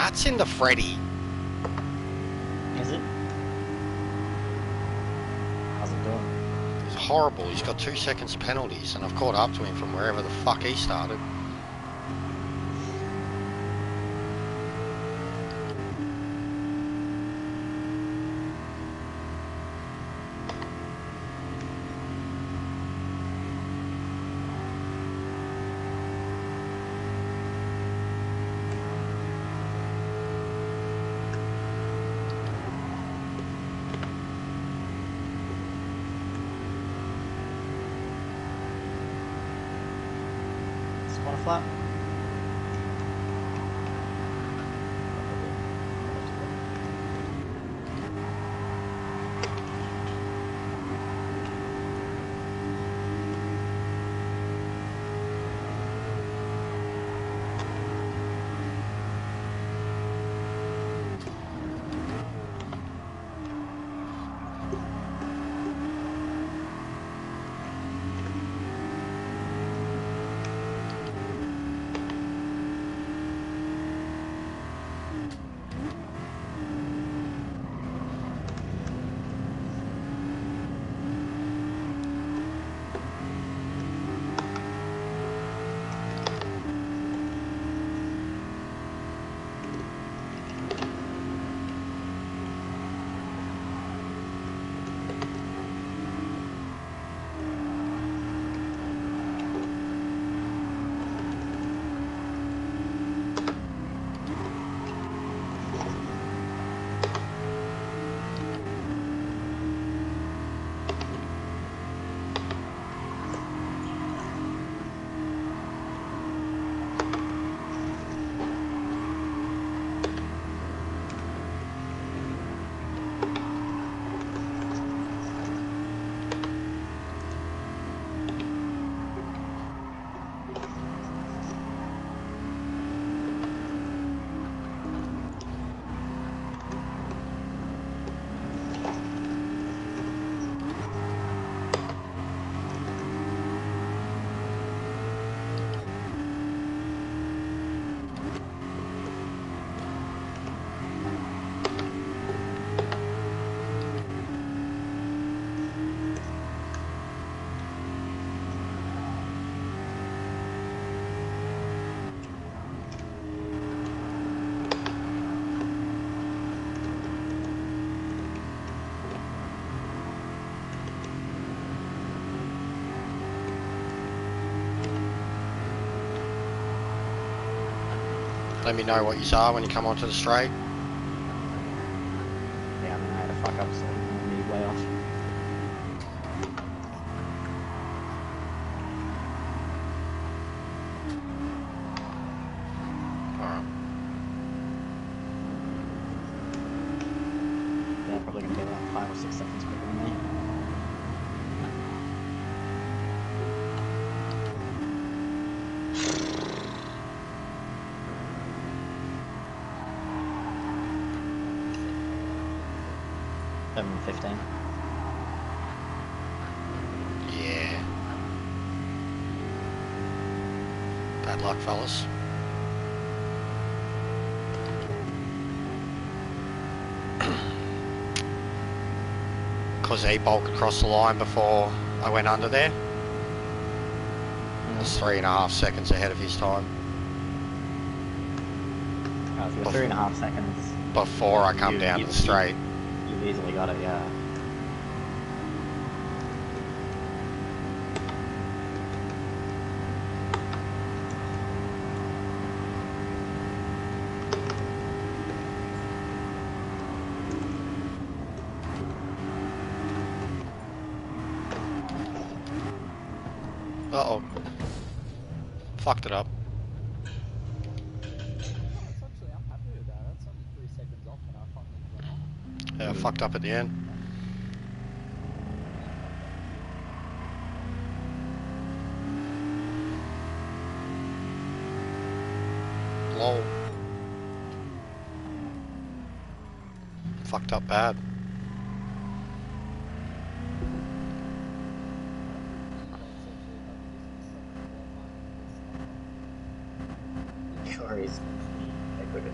Matt's in the Freddy. Is it? How's it doing? It's horrible. He's got 2 seconds penalties, and I've caught up to him from wherever the fuck he started. Just one flat. Let me know what you saw when you come onto the straight. Yeah, I mean, I had a fuck up, so I'm gonna be way off. Alright. Yeah, probably gonna be about 5 or 6 seconds quicker than me. Seven 15. Yeah. Bad luck, fellas. Because he bulked across the line before I went under there. I was 3.5 seconds ahead of his time. Oh, if you're 3.5 seconds. Before I come down to the straight. You've easily got it, yeah. Uh-oh. Fucked it up. That's actually, I'm happy with that. That's only 3 seconds off and I finally went on. Yeah, I fucked up at the end. Lol. Fucked up bad. Sure, he's quicker.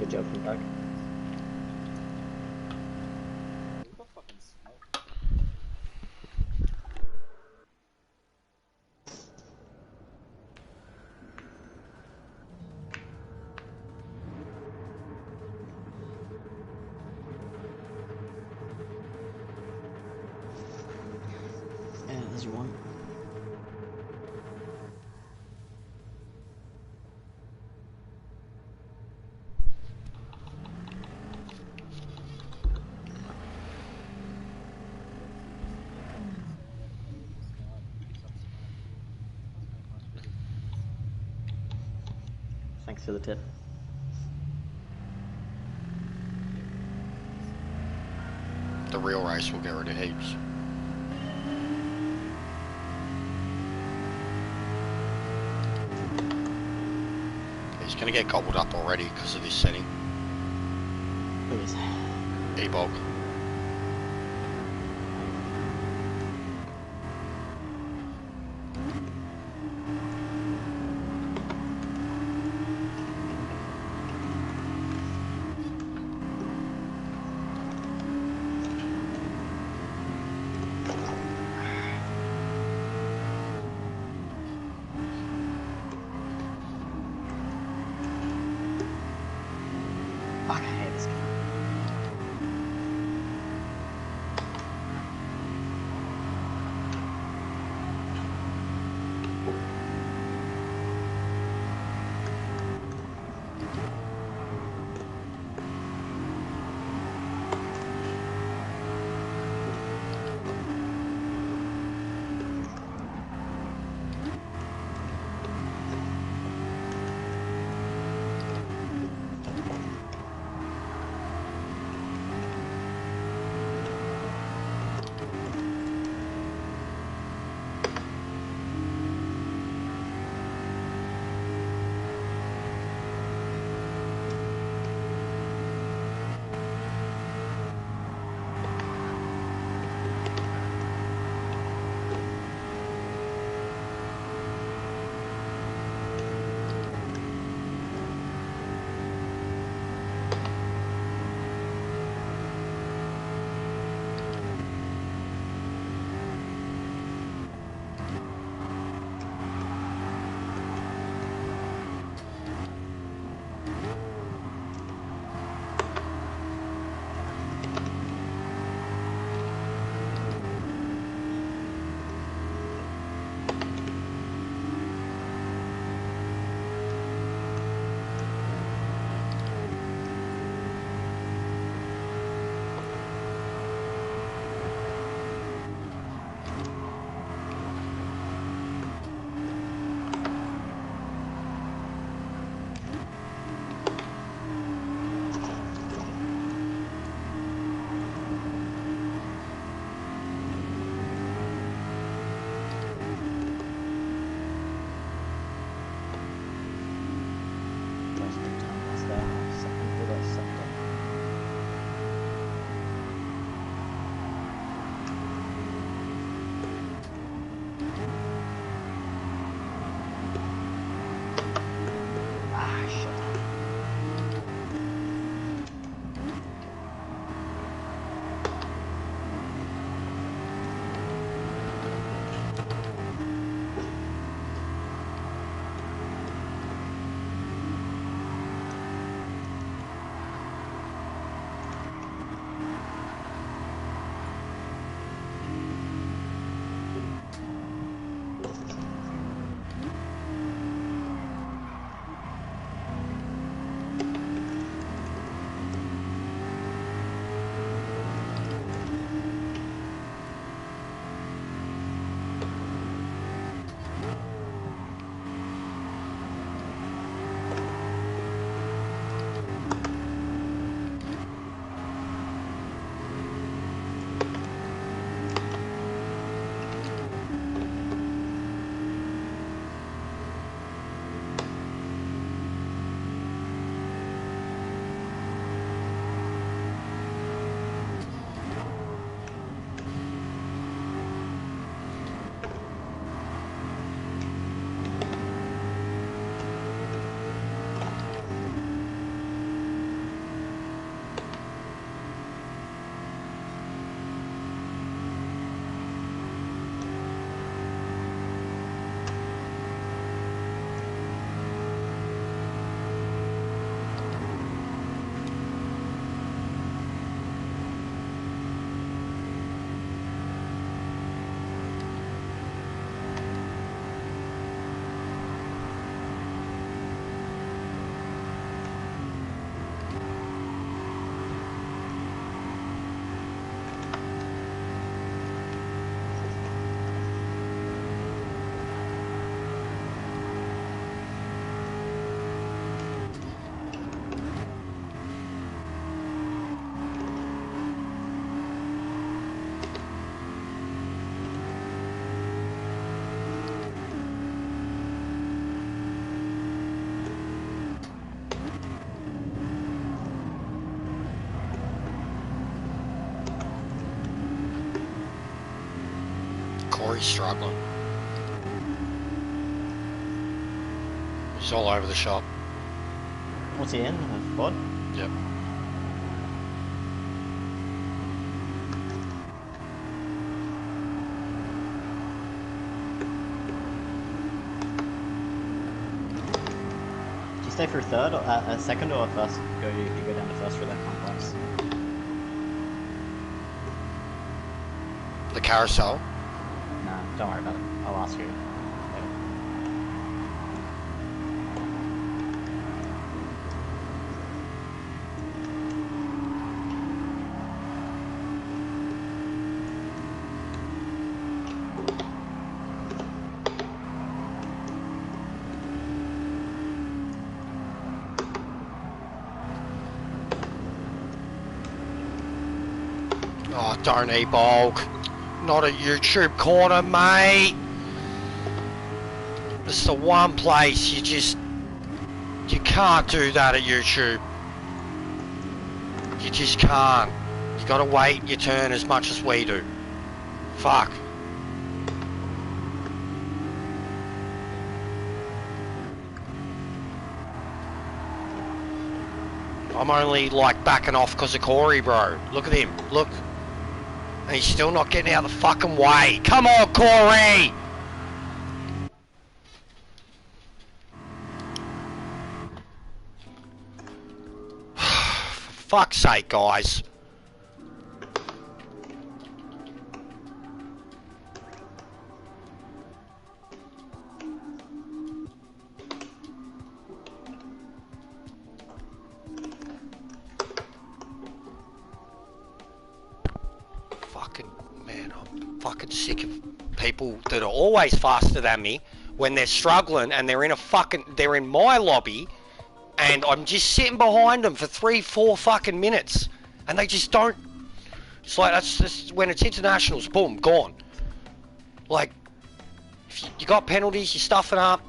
Good job from back. We got fucking smoked. Yeah, there's one. Thanks for the tip. The real race will get rid of heaps. He's going to get gobbled up already because of this setting. Who is? E-Bog. Fuck, I hate this guy. Corey's struggling. He's all over the shop. What's he in? A quad? Yep. Do you stay for third, or a second, or first? You go down to first for that complex. The carousel. Nah, don't worry about it. I'll ask you later. Oh, don't e-bulk. Not a YouTube corner, mate. This is the one place you can't do that at YouTube. You just can't. You gotta wait your turn as much as we do. Fuck. I'm only like backing off because of Corey, bro. Look at him. Look. And he's still not getting out of the fucking way. Come on, Corey! For fuck's sake, guys. Fucking sick of people that are always faster than me when they're struggling and they're in my lobby and I'm just sitting behind them for 3-4 fucking minutes and they just don't. It's like that's just when it's internationals, boom, gone. Like if you got penalties, you're stuffing up.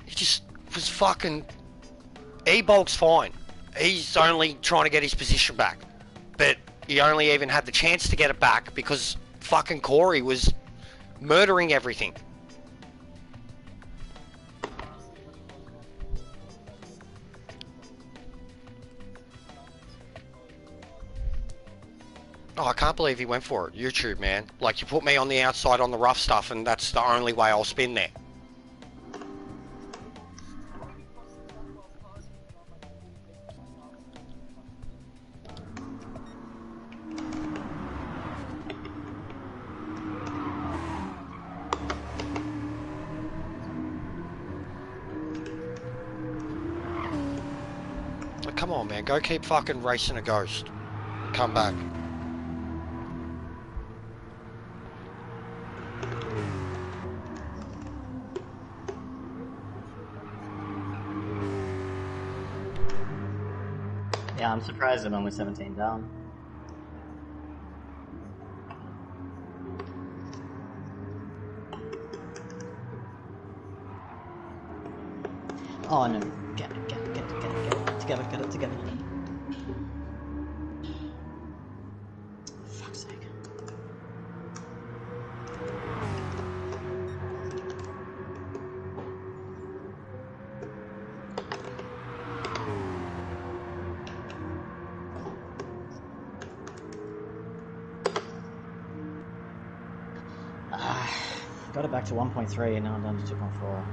He just was fucking. E-bulk's fine. He's only trying to get his position back. But he only even had the chance to get it back because fucking Corey was murdering everything. Oh, I can't believe he went for it. YouTube, man. Like, you put me on the outside on the rough stuff and that's the only way I'll spin there. Come on, man. Go keep fucking racing a ghost. Come back. Yeah, I'm surprised I'm only 17 down. Oh no. Get it together. Fuck's sake. Got it back to 1.3 and now I'm down to 2.4.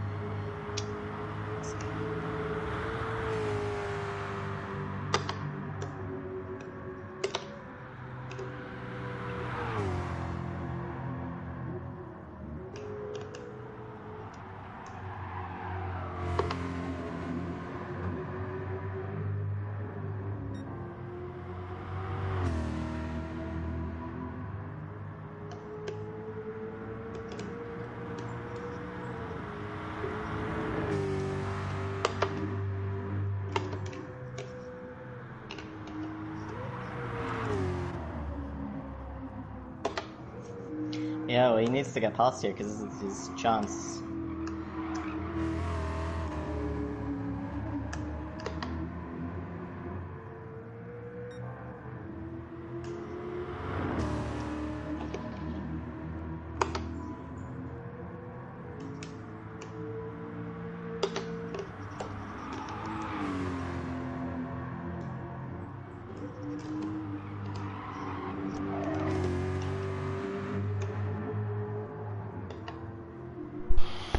Yeah, well, he needs to get past here because this is his chance.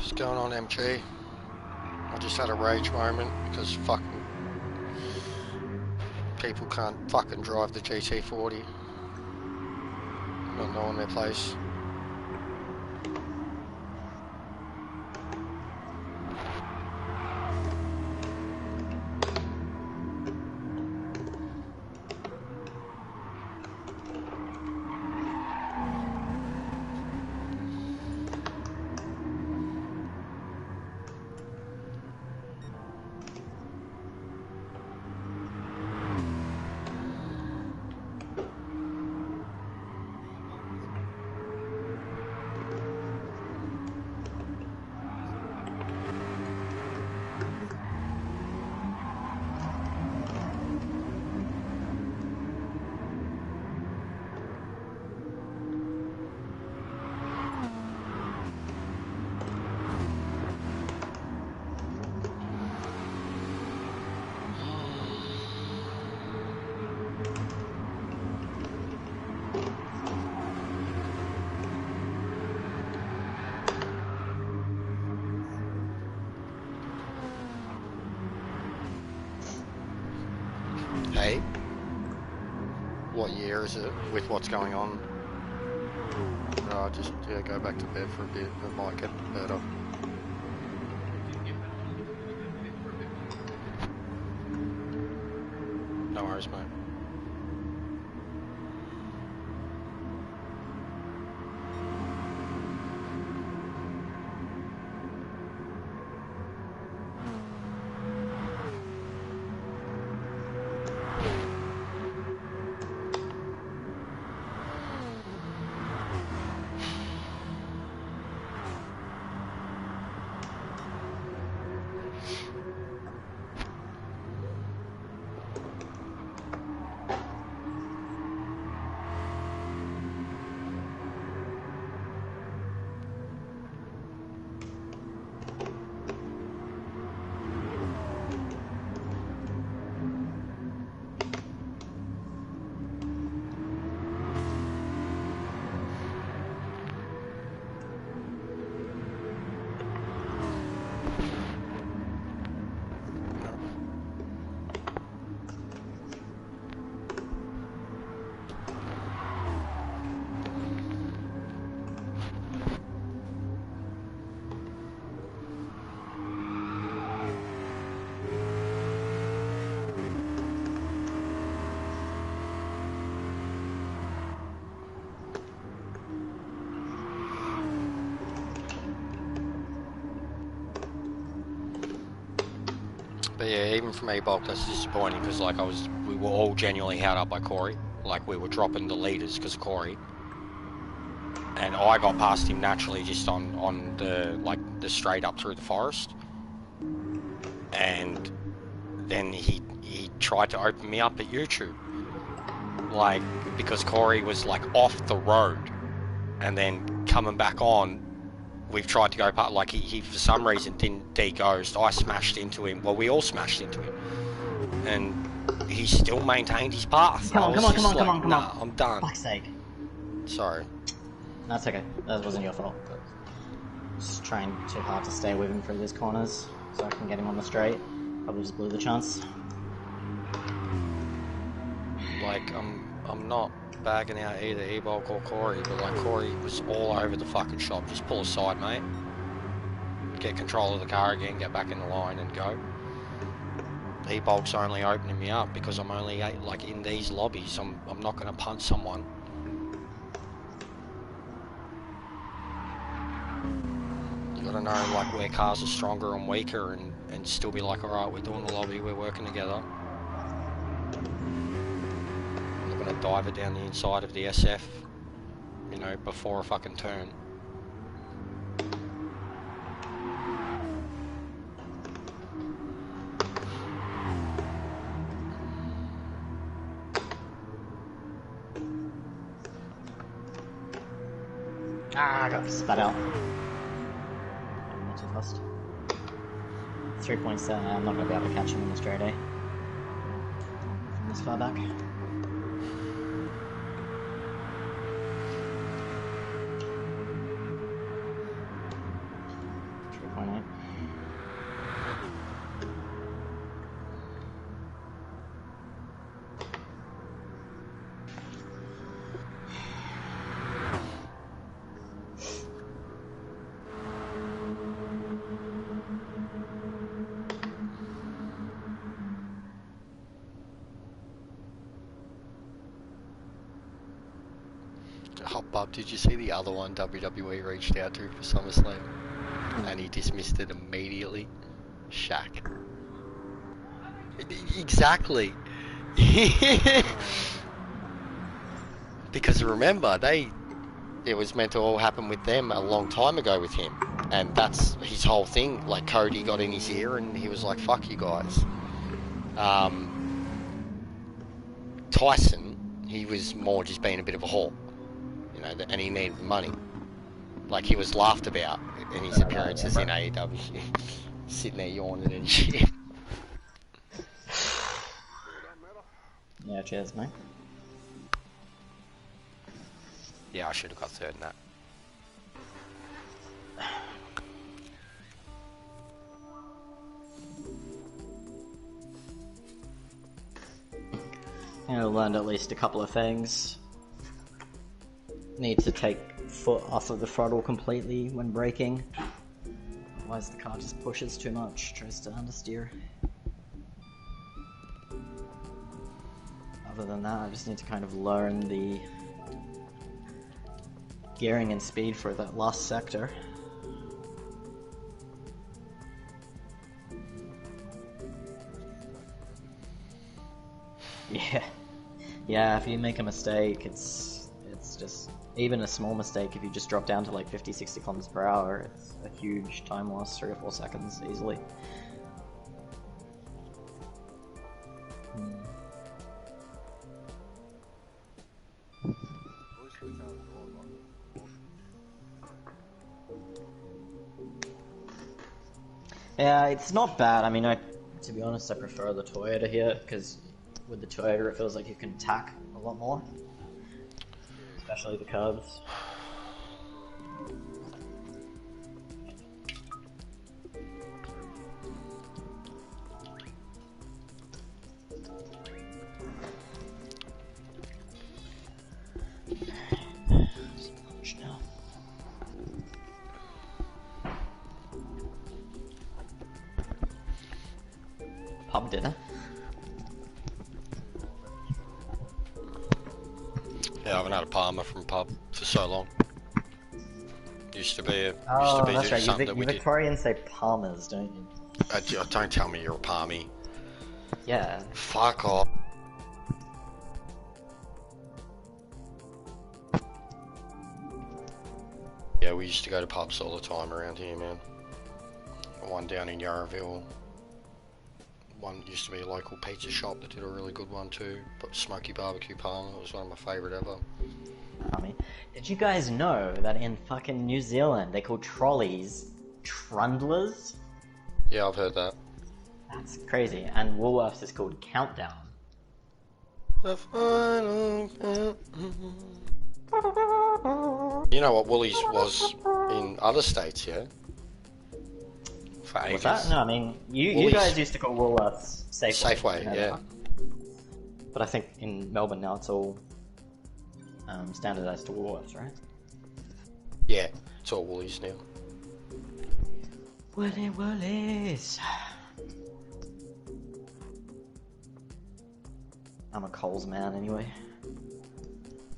What's going on, MG? I just had a rage moment because fucking people can't fucking drive the GT40. Not knowing their place. Hey, what year is it with what's going on? Just go back to bed for a bit, it might get better. No worries, mate. But yeah, even from A-Bulk, that's disappointing because like we were all genuinely held up by Corey. Like we were dropping the leaders because of Corey, and I got past him naturally just on the straight up through the forest, and then he tried to open me up at YouTube, like because Corey was like off the road, and then coming back on. We've tried to go past, like he for some reason didn't de-ghost. I smashed into him. Well, we all smashed into him, and he still maintained his path. Come on. Nah, I'm done. Fuck's sake. Sorry. That's okay. That wasn't your fault. Just trying too hard to stay with him through these corners so I can get him on the straight. Probably just blew the chance. Like I'm not bagging out either E-Bulk or Corey, but like Corey was all over the fucking shop. Just pull aside, mate. Get control of the car again, get back in the line and go. E-Bulk's only opening me up because I'm only like in these lobbies. I'm not going to punch someone. You got to know like where cars are stronger and weaker, and still be like, all right, we're doing the lobby, we're working together. I'm gonna dive it down the inside of the SF, you know, before a fucking turn. I got spat out. Not too fast. 3.7, I'm not gonna be able to catch him in the straight A. From this far back. Oh, Bub, did you see the other one WWE reached out to for SummerSlam? And he dismissed it immediately. Shaq. Exactly. Because remember, it was meant to all happen with them a long time ago with him. And that's his whole thing. Like, Cody got in his ear and he was like, fuck you guys. Tyson, he was more just being a bit of a whore. You know, and he needed the money. Like, he was laughed about in his appearances in AEW. Sitting there yawning and shit. Yeah, cheers, mate. Yeah, I should have got third in that. I learned at least a couple of things. Need to take foot off of the throttle completely when braking. Otherwise the car just pushes too much, tries to understeer. Other than that, I just need to kind of learn the gearing and speed for that last sector. Yeah, if you make a mistake, it's just, even a small mistake, if you just drop down to like 50-60 kilometers per hour, it's a huge time loss, 3 or 4 seconds easily. Yeah, it's not bad. I mean, to be honest, I prefer the Toyota here, because with the Toyota it feels like you can tack a lot more. Especially the curbs. Pub dinner. Yeah, I haven't had a Palmer from pub for so long. Used to be Oh, that's right. something You that we did. Victorians say Palmers, don't you? Don't tell me you're a palmy. Yeah. Fuck off. Yeah, we used to go to pubs all the time around here, man. One down in Yarraville. One used to be a local pizza shop that did a really good one too. But Smoky Barbecue Palmer was one of my favourite ever. Did you guys know that in fucking New Zealand they call trolleys trundlers? Yeah, I've heard that. That's crazy. And Woolworths is called Countdown. The final countdown. You know what Woolies was in other states, yeah? For ages. What's that? No, I mean, you guys used to call Woolworths Safeway. Safeway, yeah. But I think in Melbourne now it's all standardized to Woolworths, right? Yeah, it's all Woolies now. Woolies. I'm a Coles man anyway.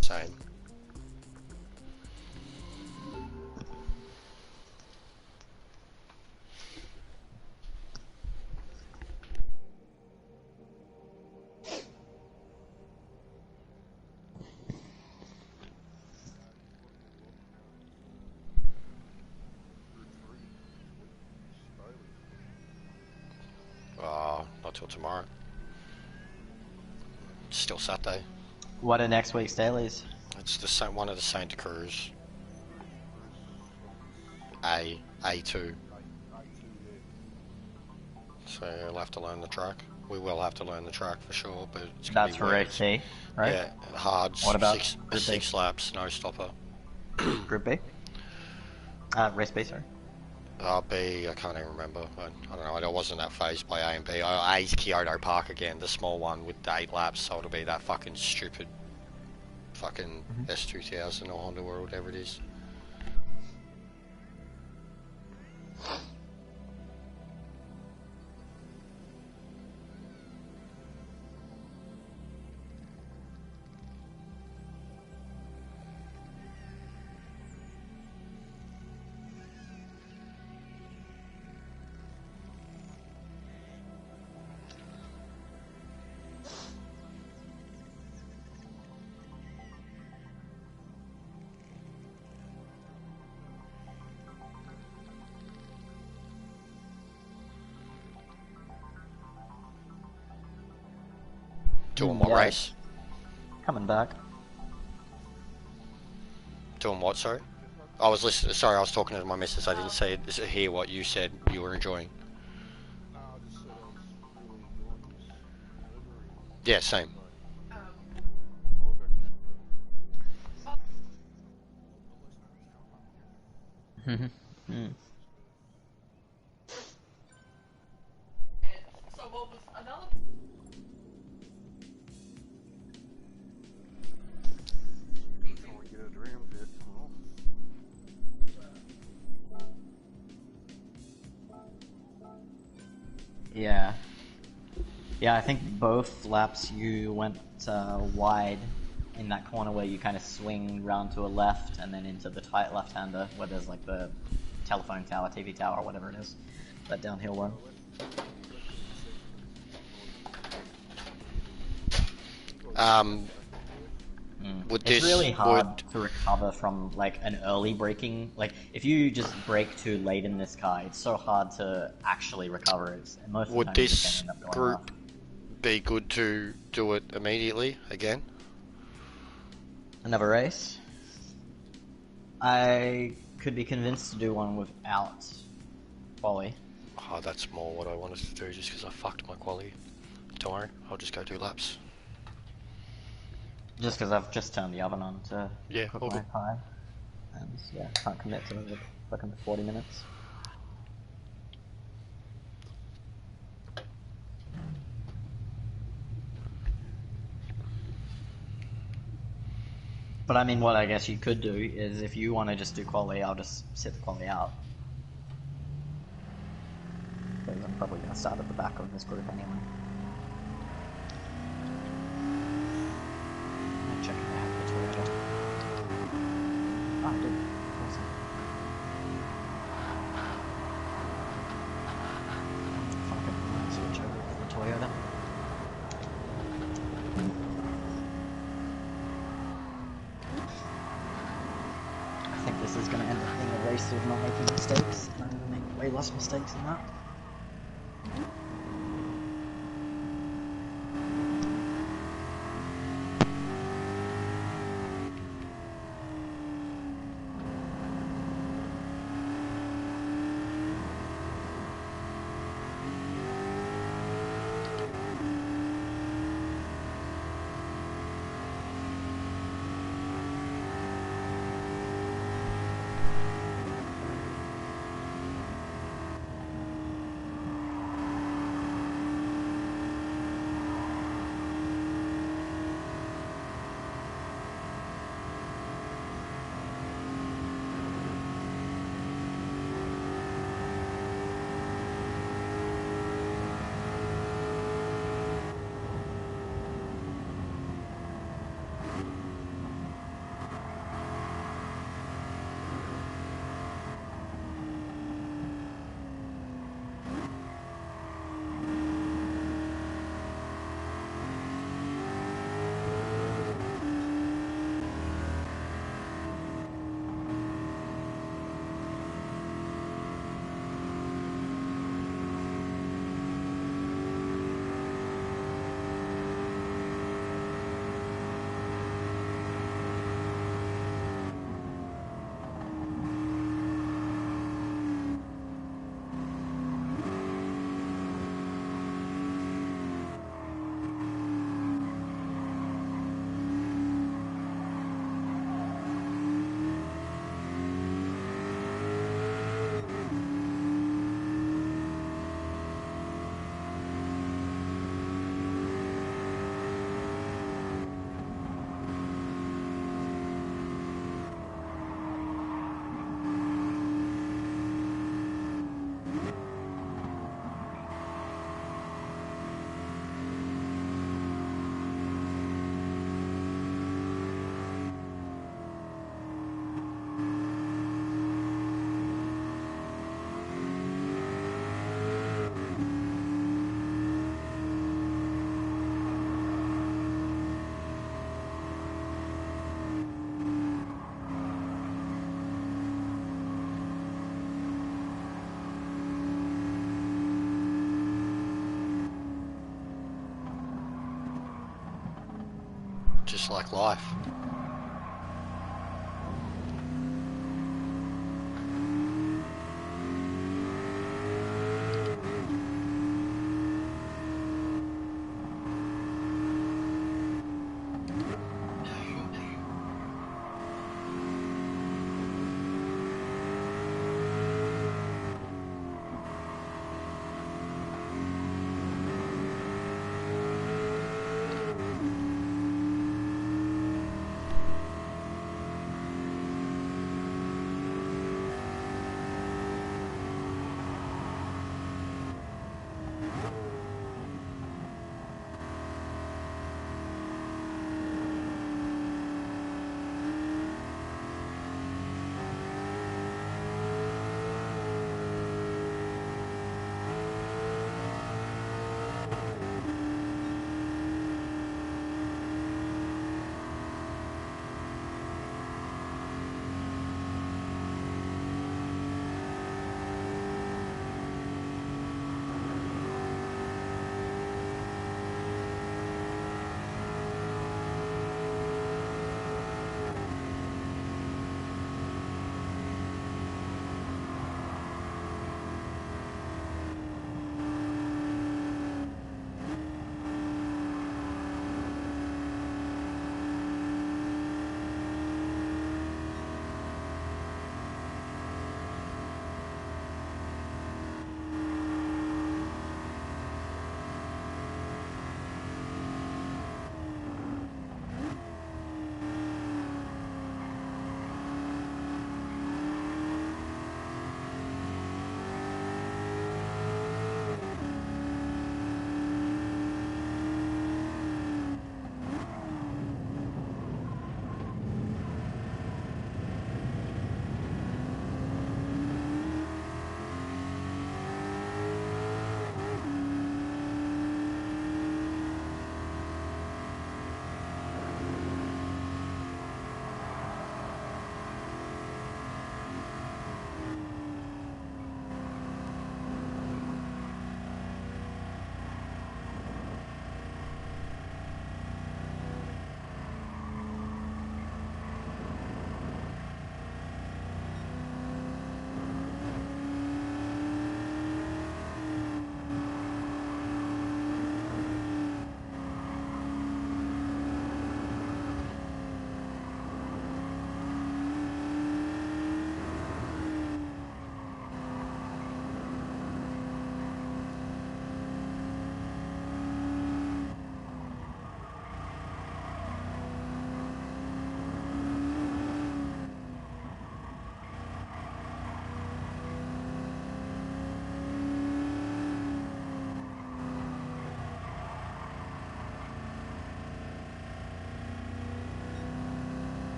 Same. Not till tomorrow. It's still Saturday. What are next week's dailies? It's the same one of the Santa Cruz. A2. So you'll have to learn the track. We will have to learn the track for sure, but it's gonna That's be for weird. race C, right? Yeah, hard. What about six laps, no stopper. Group B? Race B, sorry. B, I can't even remember. I don't know. I wasn't that phased by A and B. A's Kyoto Park again, the small one with the 8 laps, so it'll be that fucking stupid fucking S2000 or Honda or whatever it is. Doing what Yeah. race? Coming back. Doing what, sorry? I was listening. Sorry, I was talking to my missus. I didn't hear what you said you were enjoying. No, I just said I was really enjoying this delivery. Yeah, same. I'll go connect later. Almost know what's going on here. Mm. Trying to get a dream fit. Well, Yeah. Yeah, I think both laps you went wide in that corner where you kind of swing round to a left and then into the tight left-hander where there's like the telephone tower, TV tower, whatever it is. That downhill one. Would It's this really hard would to recover from like an early braking. Like if you just brake too late in this car, it's so hard to actually recover it. And most of the would time you just this end up going group off. be good to do it immediately again? Another race. I could be convinced to do one without quali. Oh, that's more what I wanted to do, just because I fucked my quali. Don't worry, I'll just go 2 laps. Just because I've just turned the oven on to Yeah, cook all my good. pie. And yeah, can't commit to the fucking 40 minutes. But I mean, what I guess you could do is if you want to just do quali, I'll just sit the quali out. Because I'm probably going to start at the back of this group anyway. I'm checking if I have the Toyota. Oh, I did. Awesome. Fuck it, I'll switch over to the Toyota. I think this is going to end up being a race of not making mistakes, and I'm going to make way less mistakes than that. just like life.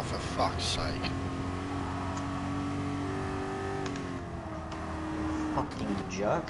for fuck's sake. Fucking jerk.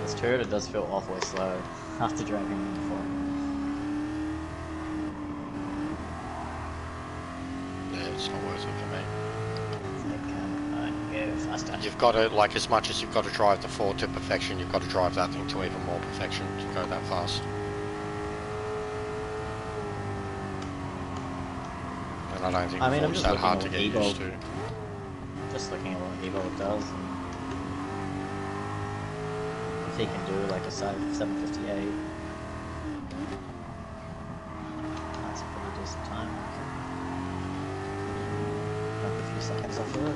It's true, it does feel awfully slow after driving in before. Yeah, it's not worth it for me. Go faster. You've got to, like, as much as you've got to drive the Ford to perfection, you've got to drive that thing to even more perfection to go that fast. And I don't think Ford's that hard to get used to. Just looking at what Evo does. And if he can do like a 758, that's a pretty decent time. Knock a few seconds off of it.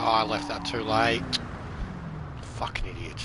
I left that too late. Fucking idiot.